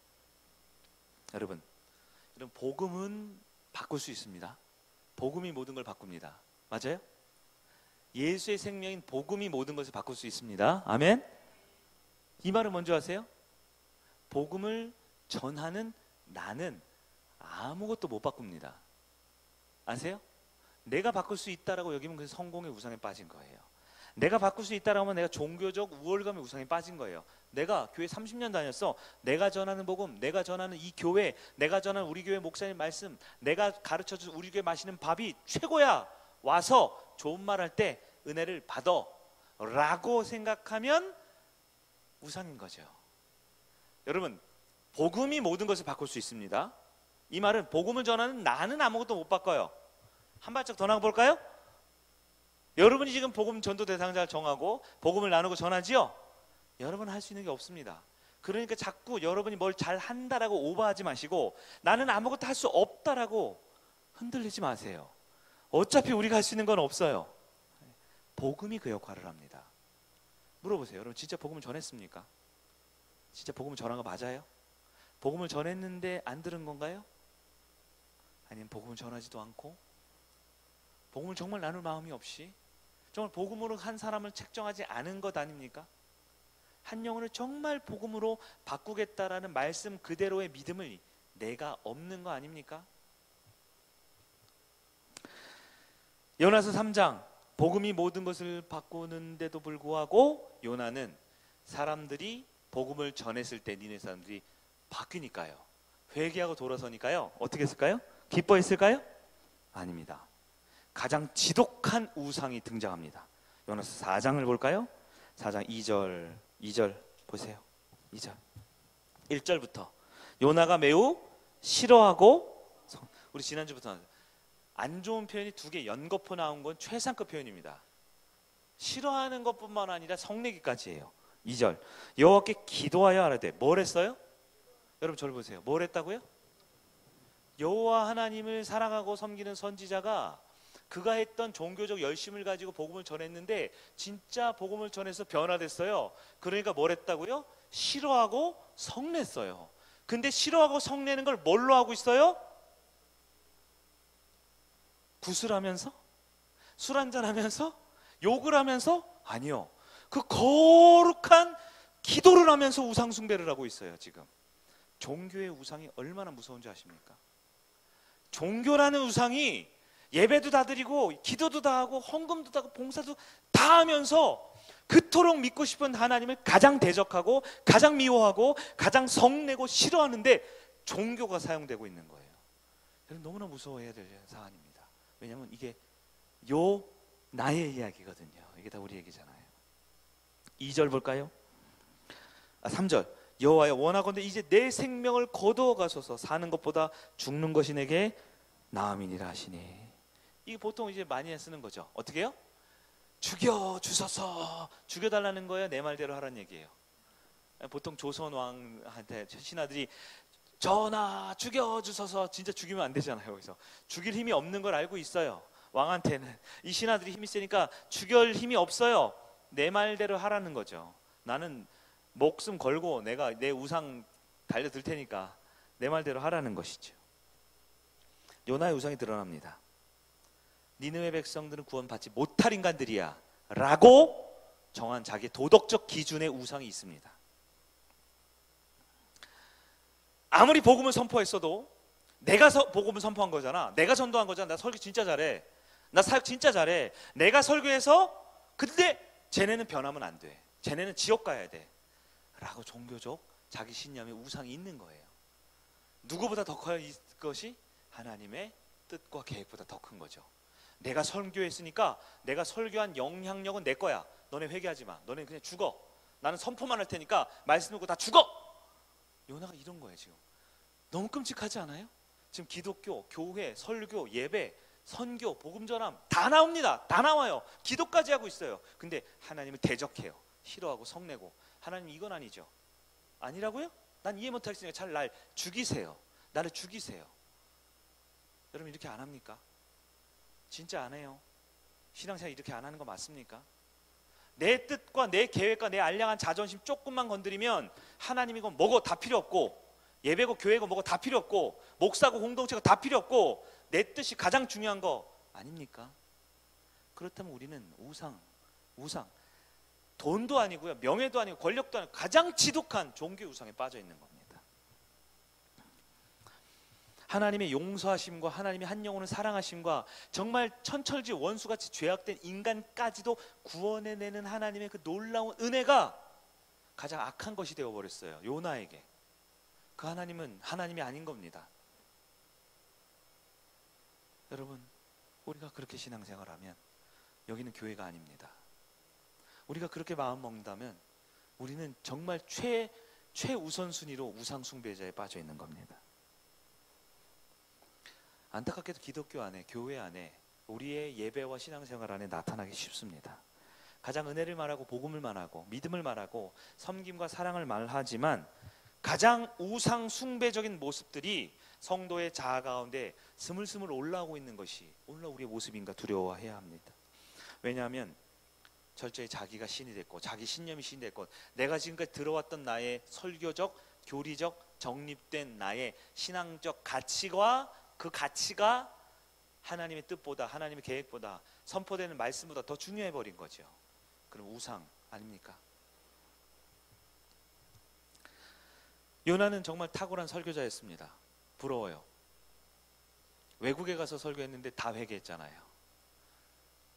여러분 복음은 바꿀 수 있습니다. 복음이 모든 걸 바꿉니다. 맞아요? 예수의 생명인 복음이 모든 것을 바꿀 수 있습니다. 아멘. 이 말을 먼저 하세요. 복음을 전하는 나는 아무것도 못 바꿉니다. 아세요? 내가 바꿀 수 있다라고 여기면 그 성공의 우상에 빠진 거예요. 내가 바꿀 수 있다라고 하면 내가 종교적 우월감의 우상에 빠진 거예요. 내가 교회 30년 다녔어. 내가 전하는 복음, 내가 전하는 이 교회, 내가 전하는 우리 교회 목사님 말씀, 내가 가르쳐준 우리 교회 마시는 밥이 최고야. 와서 좋은 말 할 때 은혜를 받아 라고 생각하면 우상인 거죠. 여러분 복음이 모든 것을 바꿀 수 있습니다. 이 말은 복음을 전하는 나는 아무것도 못 바꿔요. 한 발짝 더 나가볼까요? 여러분이 지금 복음 전도 대상자를 정하고 복음을 나누고 전하지요? 여러분은 할 수 있는 게 없습니다. 그러니까 자꾸 여러분이 뭘 잘한다라고 오버하지 마시고 나는 아무것도 할 수 없다라고 흔들리지 마세요. 어차피 우리가 할 수 있는 건 없어요. 복음이 그 역할을 합니다. 물어보세요. 여러분 진짜 복음을 전했습니까? 진짜 복음을 전한 거 맞아요? 복음을 전했는데 안 들은 건가요? 아니면 복음을 전하지도 않고 복음을 정말 나눌 마음이 없이 정말 복음으로 한 사람을 책정하지 않은 것 아닙니까? 한 영혼을 정말 복음으로 바꾸겠다라는 말씀 그대로의 믿음을 내가 없는 거 아닙니까? 요나서 3장 복음이 모든 것을 바꾸는데도 불구하고 요나는 사람들이 복음을 전했을 때 니네 사람들이 바뀌니까요. 회개하고 돌아서니까요. 어떻게 했을까요? 기뻐했을까요? 아닙니다. 가장 지독한 우상이 등장합니다. 요나서 4장을 볼까요? 4장 2절 보세요. 2절 1절부터 요나가 매우 싫어하고 우리 지난주부터 안 좋은 표현이 두 개 연거푸 나온 건 최상급 표현입니다. 싫어하는 것뿐만 아니라 성내기까지예요. 2절 여호와께 기도하여 하라되 뭘 했어요? 여러분 저를 보세요. 뭘 했다고요? 여호와 하나님을 사랑하고 섬기는 선지자가 그가 했던 종교적 열심을 가지고 복음을 전했는데 진짜 복음을 전해서 변화됐어요. 그러니까 뭘 했다고요? 싫어하고 성냈어요. 근데 싫어하고 성내는 걸 뭘로 하고 있어요? 구슬하면서? 술 한잔하면서? 욕을 하면서? 아니요. 그 거룩한 기도를 하면서 우상 숭배를 하고 있어요. 지금 종교의 우상이 얼마나 무서운지 아십니까? 종교라는 우상이 예배도 다 드리고 기도도 다 하고 헌금도 다 하고 봉사도 다 하면서 그토록 믿고 싶은 하나님을 가장 대적하고 가장 미워하고 가장 성내고 싫어하는데 종교가 사용되고 있는 거예요. 여러분 너무나 무서워해야 될 사안입니다. 왜냐하면 이게 나의 이야기거든요. 이게 다 우리 얘기잖아요. 2절 볼까요? 3절 여호와여 원하건대 이제 내 생명을 거두어 가소서 사는 것보다 죽는 것이 내게 나음이니라 하시니. 이게 보통 이제 많이 쓰는 거죠. 어떻게 해요? 죽여 주소서. 죽여달라는 거예요? 내 말대로 하라는 얘기예요? 보통 조선 왕한테 신하들이 전하 죽여 주소서. 진짜 죽이면 안 되잖아요. 그래서 죽일 힘이 없는 걸 알고 있어요. 왕한테는 이 신하들이 힘이 세니까 죽일 힘이 없어요. 내 말대로 하라는 거죠. 나는 목숨 걸고 내가 내 우상 달려들 테니까 내 말대로 하라는 것이죠. 요나의 우상이 드러납니다. 니느웨 백성들은 구원받지 못할 인간들이야 라고 정한 자기의 도덕적 기준의 우상이 있습니다. 아무리 복음을 선포했어도 내가 복음을 선포한 거잖아. 내가 전도한 거잖아. 나 설교 진짜 잘해. 나 사역 진짜 잘해. 내가 설교해서 근데 쟤네는 변하면 안 돼. 쟤네는 지옥 가야 돼 라고 종교적 자기 신념의 우상이 있는 거예요. 누구보다 더 커요? 이것이 하나님의 뜻과 계획보다 더 큰 거죠. 내가 설교했으니까 내가 설교한 영향력은 내 거야. 너네 회개하지 마. 너네 그냥 죽어. 나는 선포만 할 테니까 말씀 듣고 다 죽어. 요나가 이런 거예요. 지금 너무 끔찍하지 않아요? 지금 기독교, 교회, 설교, 예배, 선교, 복음 전함 다 나옵니다. 다 나와요. 기도까지 하고 있어요. 근데 하나님을 대적해요. 싫어하고 성내고. 하나님 이건 아니죠. 아니라고요? 난 이해 못하겠으니까 차라리 날 죽이세요. 나를 죽이세요. 여러분 이렇게 안 합니까? 진짜 안 해요. 신앙생활 이렇게 안 하는 거 맞습니까? 내 뜻과 내 계획과 내 알량한 자존심 조금만 건드리면 하나님 이건 뭐고 다 필요 없고 예배고 교회고 뭐고 다 필요 없고 목사고 공동체가 다 필요 없고 내 뜻이 가장 중요한 거 아닙니까? 그렇다면 우리는 우상 돈도 아니고요 명예도 아니고 권력도 아니고 가장 지독한 종교 우상에 빠져 있는 겁니다. 하나님의 용서하심과 하나님의 한 영혼을 사랑하심과 정말 천철지 원수같이 죄악된 인간까지도 구원해내는 하나님의 그 놀라운 은혜가 가장 악한 것이 되어버렸어요. 요나에게. 그 하나님은 하나님이 아닌 겁니다. 여러분 우리가 그렇게 신앙생활하면 여기는 교회가 아닙니다. 우리가 그렇게 마음 먹는다면 우리는 정말 최우선순위로 우상 숭배자에 빠져 있는 겁니다. 안타깝게도 기독교 안에 교회 안에 우리의 예배와 신앙생활 안에 나타나기 쉽습니다. 가장 은혜를 말하고 복음을 말하고 믿음을 말하고 섬김과 사랑을 말하지만 가장 우상 숭배적인 모습들이 성도의 자아 가운데 스물스물 올라오고 있는 것이 오늘 우리의 모습인가 두려워해야 합니다. 왜냐하면 철저히 자기가 신이 됐고 자기 신념이 신이 됐고 내가 지금까지 들어왔던 나의 설교적 교리적 정립된 나의 신앙적 가치와 그 가치가 하나님의 뜻보다 하나님의 계획보다 선포되는 말씀보다 더 중요해 버린 거죠. 그럼 우상 아닙니까? 요나는 정말 탁월한 설교자였습니다. 부러워요. 외국에 가서 설교했는데 다 회개했잖아요.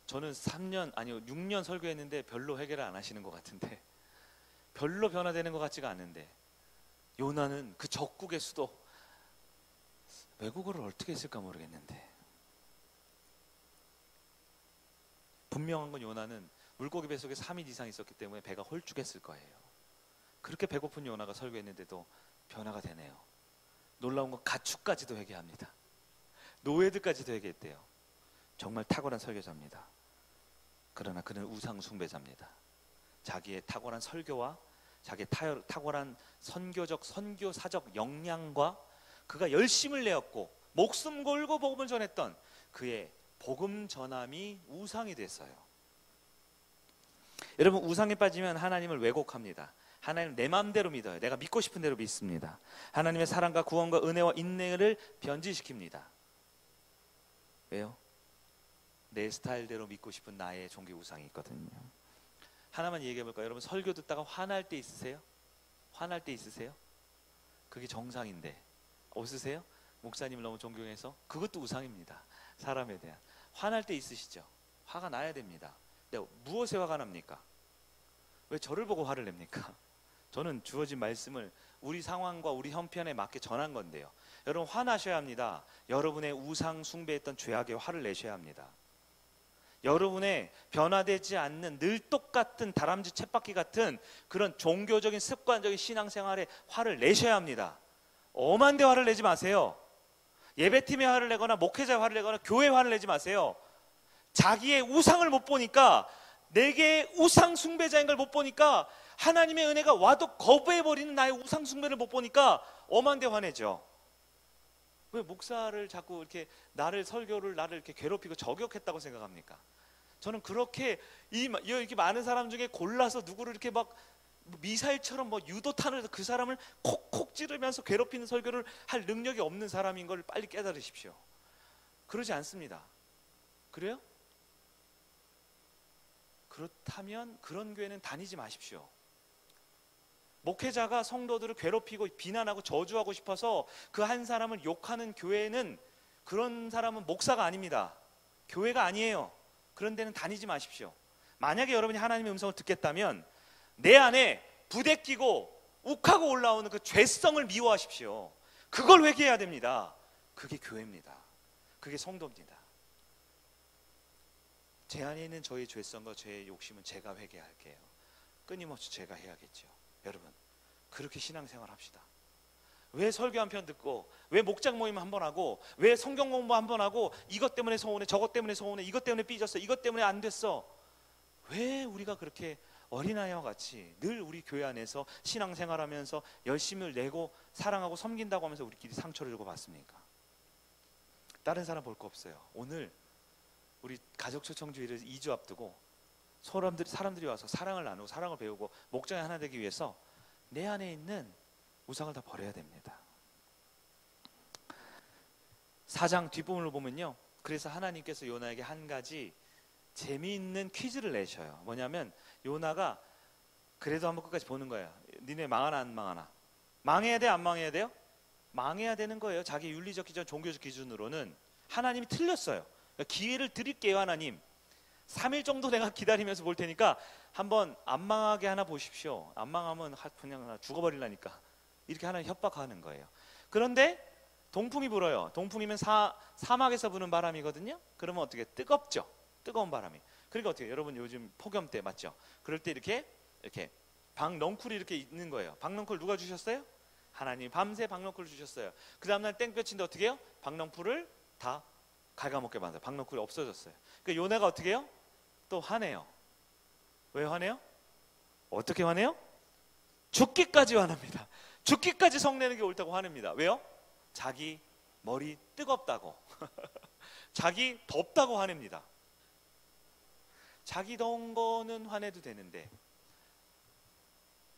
저는 6년 설교했는데 별로 회개를 안 하시는 것 같은데 별로 변화되는 것 같지가 않은데 요나는 그 적국의 수도 외국어를 어떻게 했을까 모르겠는데 분명한 건 요나는 물고기 뱃속에 3일 이상 있었기 때문에 배가 홀쭉했을 거예요. 그렇게 배고픈 요나가 설교했는데도 변화가 되네요. 놀라운 건 가축까지도 회개합니다. 노예들까지도 회개했대요. 정말 탁월한 설교자입니다. 그러나 그는 우상 숭배자입니다. 자기의 탁월한 설교와 자기의 탁월한 선교적 선교사적 역량과 그가 열심을 내었고 목숨 걸고 복음을 전했던 그의 복음 전함이 우상이 됐어요. 여러분 우상에 빠지면 하나님을 왜곡합니다. 하나님 내 마음대로 믿어요. 내가 믿고 싶은 대로 믿습니다. 하나님의 사랑과 구원과 은혜와 인내를 변질시킵니다. 왜요? 내 스타일대로 믿고 싶은 나의 종교 우상이 있거든요. 하나만 얘기해 볼까요? 여러분, 설교 듣다가 화날 때 있으세요? 화날 때 있으세요? 그게 정상인데 없으세요? 목사님을 너무 존경해서? 그것도 우상입니다. 사람에 대한. 화날 때 있으시죠? 화가 나야 됩니다. 근데 무엇에 화가 납니까? 왜 저를 보고 화를 냅니까? 저는 주어진 말씀을 우리 상황과 우리 형편에 맞게 전한 건데요. 여러분, 화나셔야 합니다. 여러분의 우상 숭배했던 죄악에 화를 내셔야 합니다. 여러분의 변화되지 않는 늘 똑같은 다람쥐 쳇바퀴 같은 그런 종교적인 습관적인 신앙생활에 화를 내셔야 합니다. 엄한 데 화를 내지 마세요. 예배팀에 화를 내거나 목회자에 화를 내거나 교회에 화를 내지 마세요. 자기의 우상을 못 보니까, 내게 우상 숭배자인 걸 못 보니까, 하나님의 은혜가 와도 거부해버리는 나의 우상 숭배를 못 보니까 엄한 데 화내죠. 왜 목사를 자꾸 이렇게 설교를 나를 이렇게 괴롭히고 저격했다고 생각합니까? 저는 그렇게 이렇게 많은 사람 중에 골라서 누구를 이렇게 막 미사일처럼 유도탄을 해서 그 사람을 콕콕 찌르면서 괴롭히는 설교를 할 능력이 없는 사람인 걸 빨리 깨달으십시오. 그러지 않습니다. 그래요? 그렇다면 그런 교회는 다니지 마십시오. 목회자가 성도들을 괴롭히고 비난하고 저주하고 싶어서 그 한 사람을 욕하는 교회는, 그런 사람은 목사가 아닙니다. 교회가 아니에요. 그런 데는 다니지 마십시오. 만약에 여러분이 하나님의 음성을 듣겠다면 내 안에 부대끼고 욱하고 올라오는 그 죄성을 미워하십시오. 그걸 회개해야 됩니다. 그게 교회입니다. 그게 성도입니다. 제 안에 있는 저의 죄성과 저의 욕심은 제가 회개할게요. 끊임없이 제가 해야겠죠. 여러분, 그렇게 신앙생활 합시다. 왜 설교 한 편 듣고, 왜 목장 모임 한 번 하고, 왜 성경 공부 한 번 하고, 이것 때문에 서운해, 저것 때문에 서운해, 이것 때문에 삐졌어, 이것 때문에 안 됐어. 왜 우리가 그렇게 어린아이와 같이 늘 우리 교회 안에서 신앙생활하면서 열심을 내고 사랑하고 섬긴다고 하면서 우리끼리 상처를 주고 받습니까? 다른 사람 볼 거 없어요. 오늘 우리 가족 초청주의를 2주 앞두고 사람들이 와서 사랑을 나누고 사랑을 배우고 목장이 하나 되기 위해서 내 안에 있는 우상을 다 버려야 됩니다. 4장 뒷부분을 보면요, 그래서 하나님께서 요나에게 한 가지 재미있는 퀴즈를 내셔요. 뭐냐면, 요나가 그래도 한번 끝까지 보는 거예요. 니네 망하나 안 망하나? 망해야 돼, 안 망해야 돼요? 망해야 되는 거예요. 자기 윤리적 기준, 종교적 기준으로는 하나님이 틀렸어요. 그러니까 기회를 드릴게요. 하나님 3일 정도 내가 기다리면서 볼 테니까 한번 안 망하게 하나 보십시오. 안 망하면 그냥 죽어버리려니까. 이렇게 하나님 협박하는 거예요. 그런데 동풍이 불어요. 동풍이면 사막에서 부는 바람이거든요. 그러면 어떻게? 뜨겁죠. 뜨거운 바람이. 그러니까 어떻게? 여러분 요즘 폭염 때 맞죠? 그럴 때 이렇게 박넝쿨이 이렇게 있는 거예요. 박넝쿨 누가 주셨어요? 하나님 밤새 박넝쿨을 주셨어요. 그 다음날 땡볕인데 어떻게 해요? 박넝쿨을 다 갉아먹게 만들어요. 박넝쿨이 없어졌어요. 그러니까 요나가 어떻게 해요? 또 화내요. 왜 화내요? 어떻게 화내요? 죽기까지 화납니다. 죽기까지 성내는 게 옳다고 화냅니다. 왜요? 자기 머리 뜨겁다고 자기 덥다고 화냅니다. 자기 더운 거는 화내도 되는데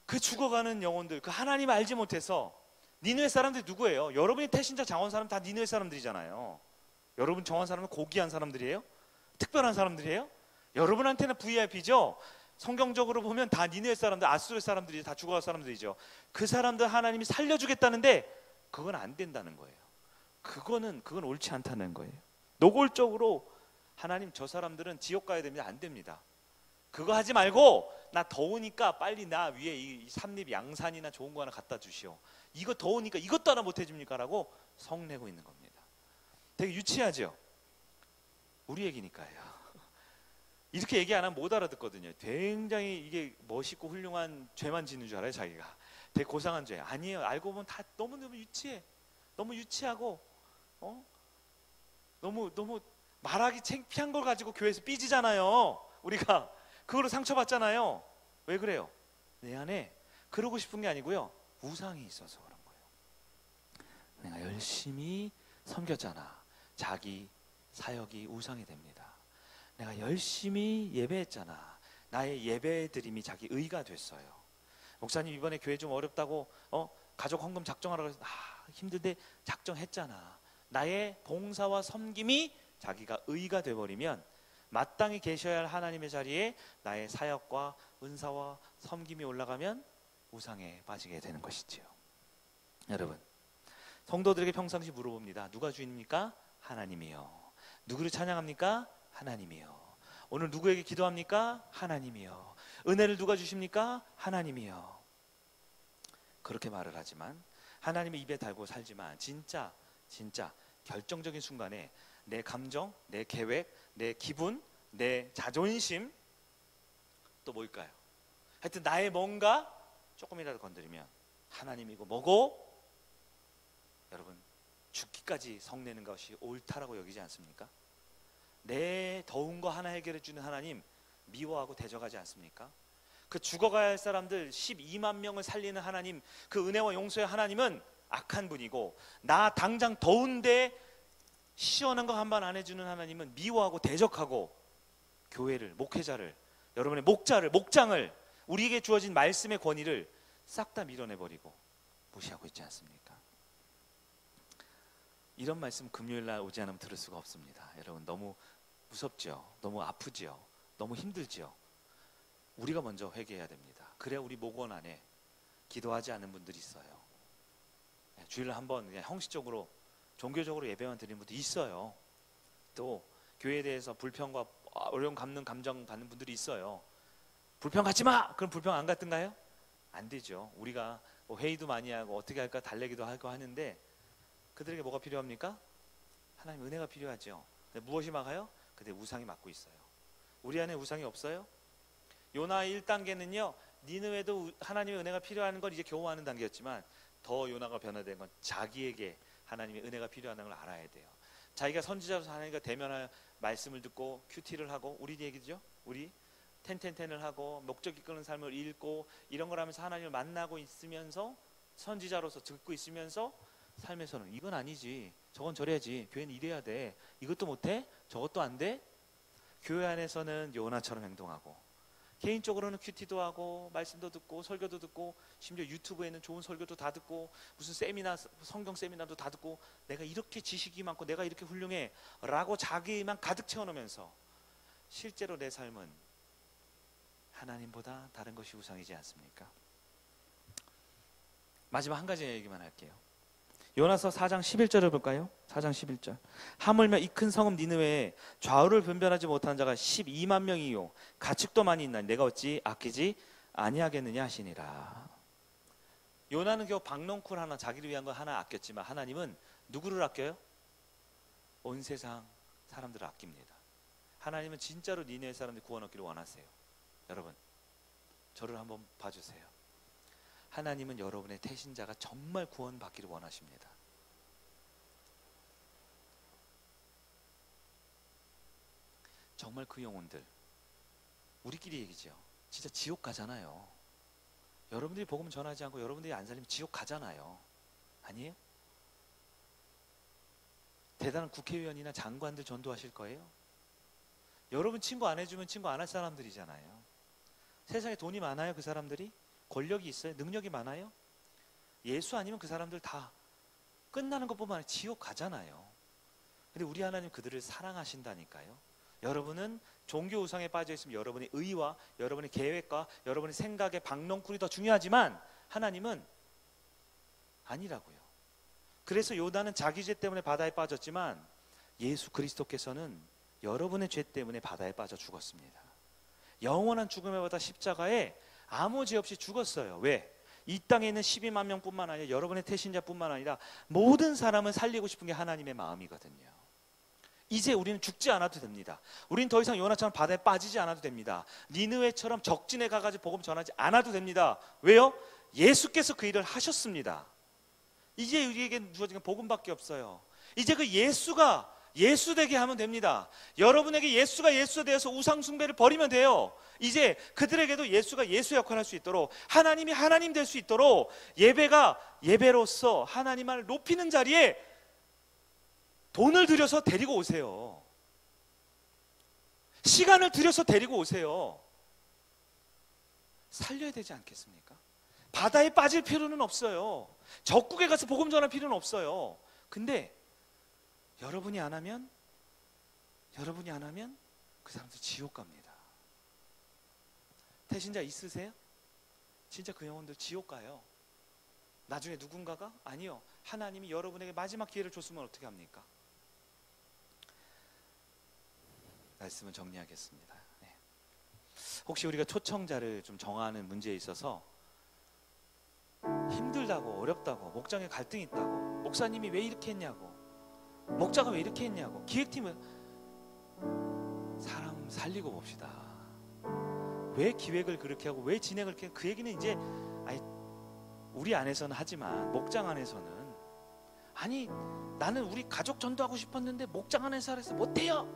그 죽어가는 영혼들, 그 하나님 알지 못해서, 니느웨 사람들이 누구예요? 여러분이 태신자 장원 사람 다 니느웨 사람들이잖아요. 여러분 정한 사람은 고귀한 사람들이에요? 특별한 사람들이에요? 여러분한테는 VIP죠? 성경적으로 보면 다 니느웨 사람들, 아수르 사람들이 다 죽어갈 사람들이죠. 그 사람들 하나님이 살려주겠다는데 그건 안 된다는 거예요. 그건 옳지 않다는 거예요. 노골적으로 하나님 저 사람들은 지옥 가야 됩니다. 안 됩니다. 그거 하지 말고 나 더우니까 빨리 나 위에 이 삼립 양산이나 좋은 거 하나 갖다 주시오. 이거 더우니까 이것도 하나 못 해줍니까? 라고 성내고 있는 겁니다. 되게 유치하죠? 우리 얘기니까요. 이렇게 얘기 안 하면 못 알아듣거든요. 굉장히 이게 멋있고 훌륭한 죄만 짓는 줄 알아요, 자기가. 되게 고상한 죄. 아니에요. 알고 보면 다 너무너무 유치해. 너무 유치하고 너무 말하기 창피한 걸 가지고 교회에서 삐지잖아요. 우리가 그걸로 상처받잖아요. 왜 그래요? 내 안에 그러고 싶은 게 아니고요, 우상이 있어서 그런 거예요. 내가 열심히 섬겼잖아. 자기 사역이 우상이 됩니다. 내가 열심히 예배했잖아. 나의 예배 드림이 자기 의가 됐어요. 목사님 이번에 교회 좀 어렵다고 가족 헌금 작정하라고 해서 힘든데 작정했잖아. 나의 봉사와 섬김이 자기가 의가 돼버리면 마땅히 계셔야 할 하나님의 자리에 나의 사역과 은사와 섬김이 올라가면 우상에 빠지게 되는 것이지요. 여러분, 성도들에게 평상시 물어봅니다. 누가 주인입니까? 하나님이요. 누구를 찬양합니까? 하나님이요. 오늘 누구에게 기도합니까? 하나님이요. 은혜를 누가 주십니까? 하나님이요. 그렇게 말을 하지만, 하나님의 입에 달고 살지만 진짜 결정적인 순간에 내 감정, 내 계획, 내 기분, 내 자존심, 또 뭘까요? 하여튼 나의 뭔가 조금이라도 건드리면 하나님이고 뭐고, 여러분, 죽기까지 성내는 것이 옳다라고 여기지 않습니까? 내 더운 거 하나 해결해 주는 하나님 미워하고 대적하지 않습니까? 그 죽어가야 할 사람들 12만 명을 살리는 하나님, 그 은혜와 용서의 하나님은 악한 분이고, 나 당장 더운데 시원한 거 한 번 안 해주는 하나님은 미워하고 대적하고, 교회를, 목회자를, 여러분의 목자를, 목장을, 우리에게 주어진 말씀의 권위를 싹 다 밀어내버리고 무시하고 있지 않습니까? 이런 말씀 금요일날 오지 않으면 들을 수가 없습니다. 여러분, 너무 무섭죠? 너무 아프죠? 너무 힘들죠? 우리가 먼저 회개해야 됩니다. 그래야 우리 목원 안에 기도하지 않는 분들이 있어요. 주일날 한번 그냥 형식적으로 종교적으로 예배만 드리는 분도 있어요. 또 교회에 대해서 불평과 어려운 감정 받는 분들이 있어요. 불평 갖지 마! 그럼 불평 안 갖든가요? 안 되죠. 우리가 회의도 많이 하고 어떻게 할까 달래기도 하고 하는데, 그들에게 뭐가 필요합니까? 하나님 은혜가 필요하죠. 무엇이 막아요? 그들 우상이 막고 있어요. 우리 안에 우상이 없어요? 요나 1단계는요, 니느웨도 하나님의 은혜가 필요한 걸 이제 겨우 하는 단계였지만, 더 요나가 변화된 건 자기에게 하나님의 은혜가 필요하다는 걸 알아야 돼요. 자기가 선지자로서 하나님과 대면할 말씀을 듣고 큐티를 하고, 우리 얘기죠? 우리 텐텐텐을 하고 목적 이끄는 삶을 읽고 이런 걸 하면서 하나님을 만나고 있으면서, 선지자로서 듣고 있으면서 삶에서는 이건 아니지, 저건 저래야지, 교회는 이래야 돼, 이것도 못해, 저것도 안 돼. 교회 안에서는 요나처럼 행동하고, 개인적으로는 큐티도 하고 말씀도 듣고 설교도 듣고, 심지어 유튜브에는 좋은 설교도 다 듣고, 무슨 세미나, 성경 세미나도 다 듣고, 내가 이렇게 지식이 많고 내가 이렇게 훌륭해 라고 자기만 가득 채워놓으면서 실제로 내 삶은 하나님보다 다른 것이 우상이지 않습니까? 마지막 한 가지 얘기만 할게요. 요나서 4장 11절을 볼까요? 4장 11절. 하물며 이 큰 성읍 니느웨에 좌우를 분별하지 못하는 자가 12만 명이요 가축도 많이 있나니 내가 어찌 아끼지 아니하겠느냐 하시니라. 요나는 겨우 박넝쿨 하나, 자기를 위한 거 하나 아꼈지만, 하나님은 누구를 아껴요? 온 세상 사람들을 아낍니다. 하나님은 진짜로 니느웨 사람들 구원 얻기를 원하세요. 여러분, 저를 한번 봐주세요. 하나님은 여러분의 태신자가 정말 구원받기를 원하십니다. 정말 그 영혼들, 우리끼리 얘기죠. 진짜 지옥 가잖아요. 여러분들이 복음 전하지 않고 여러분들이 안 살리면 지옥 가잖아요. 아니에요? 대단한 국회의원이나 장관들 전도하실 거예요? 여러분 친구 안 해주면 친구 안 할 사람들이잖아요. 세상에 돈이 많아요? 그 사람들이? 권력이 있어요? 능력이 많아요? 예수 아니면 그 사람들 다 끝나는 것뿐만 아니라 지옥 가잖아요. 근데 우리 하나님 그들을 사랑하신다니까요. 여러분은 종교 우상에 빠져 있으면 여러분의 의와 여러분의 계획과 여러분의 생각의 박넝쿨이 더 중요하지만, 하나님은 아니라고요. 그래서 요나는 자기 죄 때문에 바다에 빠졌지만, 예수 그리스도께서는 여러분의 죄 때문에 바다에 빠져 죽었습니다. 영원한 죽음에 받아 십자가에 아무 죄 없이 죽었어요. 왜? 이 땅에 있는 12만 명뿐만 아니라 여러분의 태신자뿐만 아니라 모든 사람을 살리고 싶은 게 하나님의 마음이거든요. 이제 우리는 죽지 않아도 됩니다. 우리는 더 이상 요나처럼 바다에 빠지지 않아도 됩니다. 니느웨처럼 적진에 가가지고 복음 전하지 않아도 됩니다. 왜요? 예수께서 그 일을 하셨습니다. 이제 우리에게 주어진 건 복음밖에 없어요. 이제 그 예수가 예수 되게 하면 됩니다. 여러분에게 예수가 예수 되어서 우상 숭배를 버리면 돼요. 이제 그들에게도 예수가 예수 역할을 할 수 있도록, 하나님이 하나님 될 수 있도록, 예배가 예배로서 하나님을 높이는 자리에 돈을 들여서 데리고 오세요. 시간을 들여서 데리고 오세요. 살려야 되지 않겠습니까? 바다에 빠질 필요는 없어요. 적국에 가서 복음 전할 필요는 없어요. 근데 여러분이 안 하면 그 사람들 지옥 갑니다. 태신자 있으세요? 진짜 그 영혼들 지옥 가요. 나중에 누군가가? 아니요. 하나님이 여러분에게 마지막 기회를 줬으면 어떻게 합니까? 말씀을 정리하겠습니다. 네. 혹시 우리가 초청자를 좀 정하는 문제에 있어서 힘들다고, 어렵다고, 목장에 갈등이 있다고, 목사님이 왜 이렇게 했냐고, 목자가 왜 이렇게 했냐고, 기획팀은 사람 살리고 봅시다. 왜 기획을 그렇게 하고 왜 진행을 그렇게, 그 얘기는 이제 우리 안에서는 하지만 목장 안에서는, 아니 나는 우리 가족 전도하고 싶었는데 목장 안에서 해서 못해요,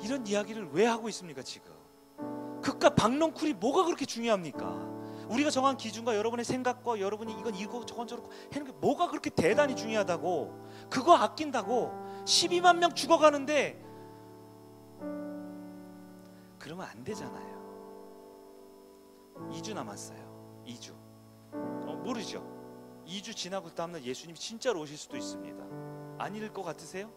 이런 이야기를 왜 하고 있습니까? 지금 극과 박론쿨이 뭐가 그렇게 중요합니까? 우리가 정한 기준과 여러분의 생각과 여러분이 이거 저건 저렇고 하는 게 뭐가 그렇게 대단히 중요하다고, 그거 아낀다고 12만 명 죽어가는데 그러면 안 되잖아요. 2주 남았어요. 2주. 모르죠. 2주 지나고 다음날 예수님이 진짜로 오실 수도 있습니다. 아닐 것 같으세요?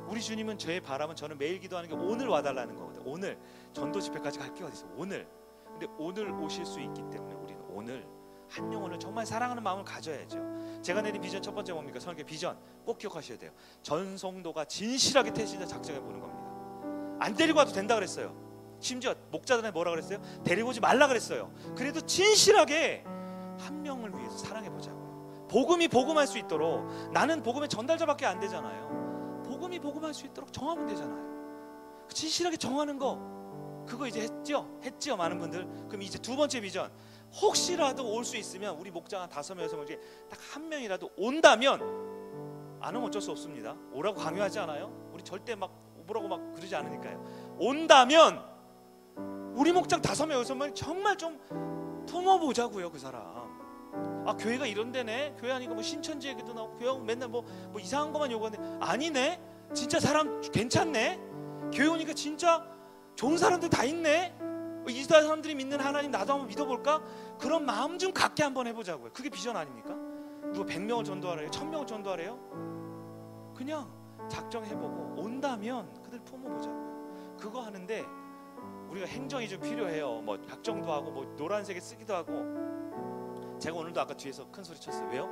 우리 주님은, 저의 바람은, 저는 매일 기도하는 게 오늘 와달라는 거거든요. 오늘 전도 집회까지 갈 기회가 있어요. 오늘. 근데 오늘 오실 수 있기 때문에 우리는 오늘 한 영혼을 정말 사랑하는 마음을 가져야죠. 제가 내린 비전 첫 번째 뭡니까? 성경 비전 꼭 기억하셔야 돼요. 전 성도가 진실하게 태신자 작정해 보는 겁니다. 안 데리고 와도 된다 그랬어요. 심지어 목자들한테 뭐라 그랬어요? 데리고 오지 말라 그랬어요. 그래도 진실하게 한 명을 위해서 사랑해 보자고요. 복음이 복음할 수 있도록, 나는 복음의 전달자밖에 안 되잖아요. 복음이 복음할 수 있도록 정하면 되잖아요. 진실하게 정하는 거, 그거 이제 했죠 많은 분들. 그럼 이제 두 번째 비전, 혹시라도 올 수 있으면 우리 목장 한 5명 6명 중에 딱 한 명이라도 온다면, 안 오면 어쩔 수 없습니다. 오라고 강요하지 않아요. 우리 절대 막 오라고 막 그러지 않으니까요. 온다면 우리 목장 5명 6명 정말 좀 품어보자고요. 그 사람, 아 교회가 이런 데네, 교회 아니고 뭐 신천지 얘기도 나오고, 교회하고 맨날 뭐 이상한 것만 요구하는데, 아니네, 진짜 사람 괜찮네, 교회 오니까 진짜 좋은 사람들 다 있네, 이 사람들이 믿는 하나님 나도 한번 믿어볼까, 그런 마음 좀 갖게 한번 해보자고요. 그게 비전 아닙니까? 누가 100명을 전도하래요? 1000명을 전도하래요? 그냥 작정해보고 온다면 그들 품어보자고요. 그거 하는데 우리가 행정이 좀 필요해요. 뭐 작정도 하고 뭐 노란색에 쓰기도 하고. 제가 오늘도 아까 뒤에서 큰 소리 쳤어요. 왜요?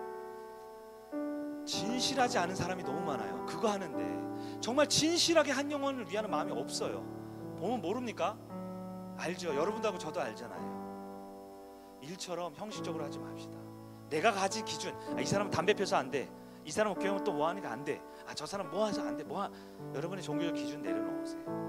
진실하지 않은 사람이 너무 많아요. 그거 하는데 정말 진실하게 한 영혼을 위하는 마음이 없어요. 보면 모릅니까? 알죠. 여러분들하고 저도 알잖아요. 일처럼 형식적으로 하지 맙시다. 내가 가진 기준, 이 사람은 담배 펴서 안 돼, 이 사람은 교회는 또 뭐 하니까 안 돼, 저 사람 뭐 해서 안 돼, 여러분의 종교적 기준 내려놓으세요.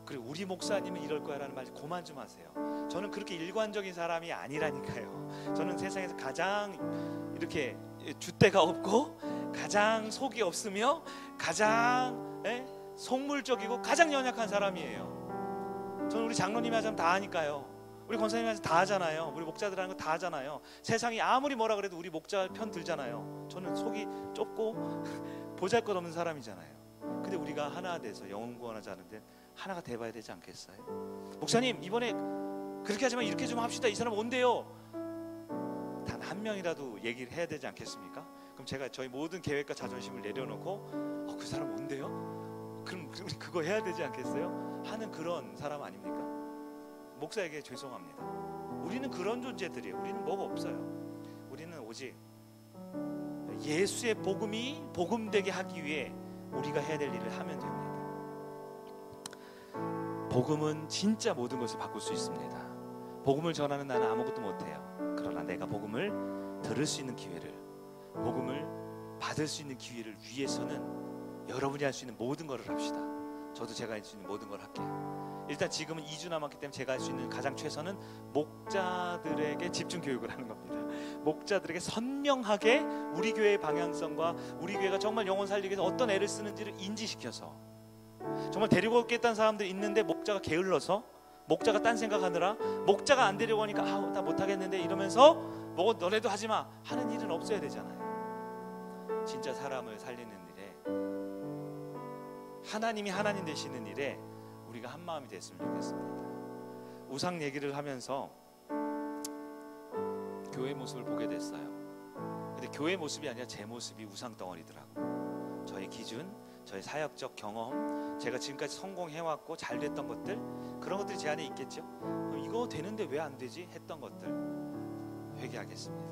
그리고 우리 목사님은 이럴 거야 라는 말 그만 좀 하세요. 저는 그렇게 일관적인 사람이 아니라니까요. 저는 세상에서 가장 이렇게 줏대가 없고, 가장 속이 없으며, 가장 속물적이고, 가장 연약한 사람이에요. 저는 우리 장로님이 하자면 다 하니까요. 우리 권사님이 하자면 다 하잖아요. 우리 목자들 하는 거 다 하잖아요. 세상이 아무리 뭐라 그래도 우리 목자 편 들잖아요. 저는 속이 좁고 보잘것없는 사람이잖아요. 근데 우리가 하나 돼서 영혼 구원하자 하는데 하나가 돼봐야 되지 않겠어요? 목사님 이번에 그렇게 하지만 이렇게 좀 합시다, 이 사람 온대요. 단 한 명이라도 얘기를 해야 되지 않겠습니까? 그럼 제가 저희 모든 계획과 자존심을 내려놓고 그 사람 온대요? 그럼 우리 그거 해야 되지 않겠어요? 하는 그런 사람 아닙니까? 목사에게 죄송합니다. 우리는 그런 존재들이에요. 우리는 뭐가 없어요. 우리는 오직 예수의 복음이 복음되게 하기 위해 우리가 해야 될 일을 하면 됩니다. 복음은 진짜 모든 것을 바꿀 수 있습니다. 복음을 전하는 나는 아무것도 못해요. 그러나 내가 복음을 들을 수 있는 기회를, 복음을 받을 수 있는 기회를 위해서는 여러분이 할 수 있는 모든 것을 합시다. 저도 제가 할 수 있는 모든 걸 할게요. 일단 지금은 2주 남았기 때문에 제가 할 수 있는 가장 최선은 목자들에게 집중 교육을 하는 겁니다. 목자들에게 선명하게 우리 교회의 방향성과 우리 교회가 정말 영혼 살리기 위해서 어떤 애를 쓰는지를 인지시켜서, 정말 데리고 오겠다는 사람들이 있는데 목자가 게을러서, 목자가 딴 생각하느라 목자가 안 데리고 오니까 나 못하겠는데 이러면서 너네도 하지마 하는 일은 없어야 되잖아요. 진짜 사람을 살리는 일에, 하나님이 하나님 되시는 일에 우리가 한 마음이 됐으면 좋겠습니다. 우상 얘기를 하면서 교회 모습을 보게 됐어요. 근데 교회 모습이 아니라 제 모습이 우상 덩어리더라고. 저의 기준, 저의 사역적 경험, 제가 지금까지 성공해왔고 잘 됐던 것들, 그런 것들이 제 안에 있겠죠. 이거 되는데 왜 안 되지? 했던 것들 회개하겠습니다.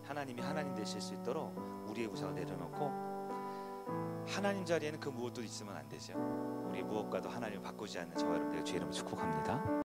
하나님이 하나님 되실 수 있도록 우리의 우상을 내려놓고 하나님 자리에는 그 무엇도 있으면 안 되죠. 우리 무엇과도 하나님을 바꾸지 않는 저와 여러분들의 주의 이름으로 축복합니다.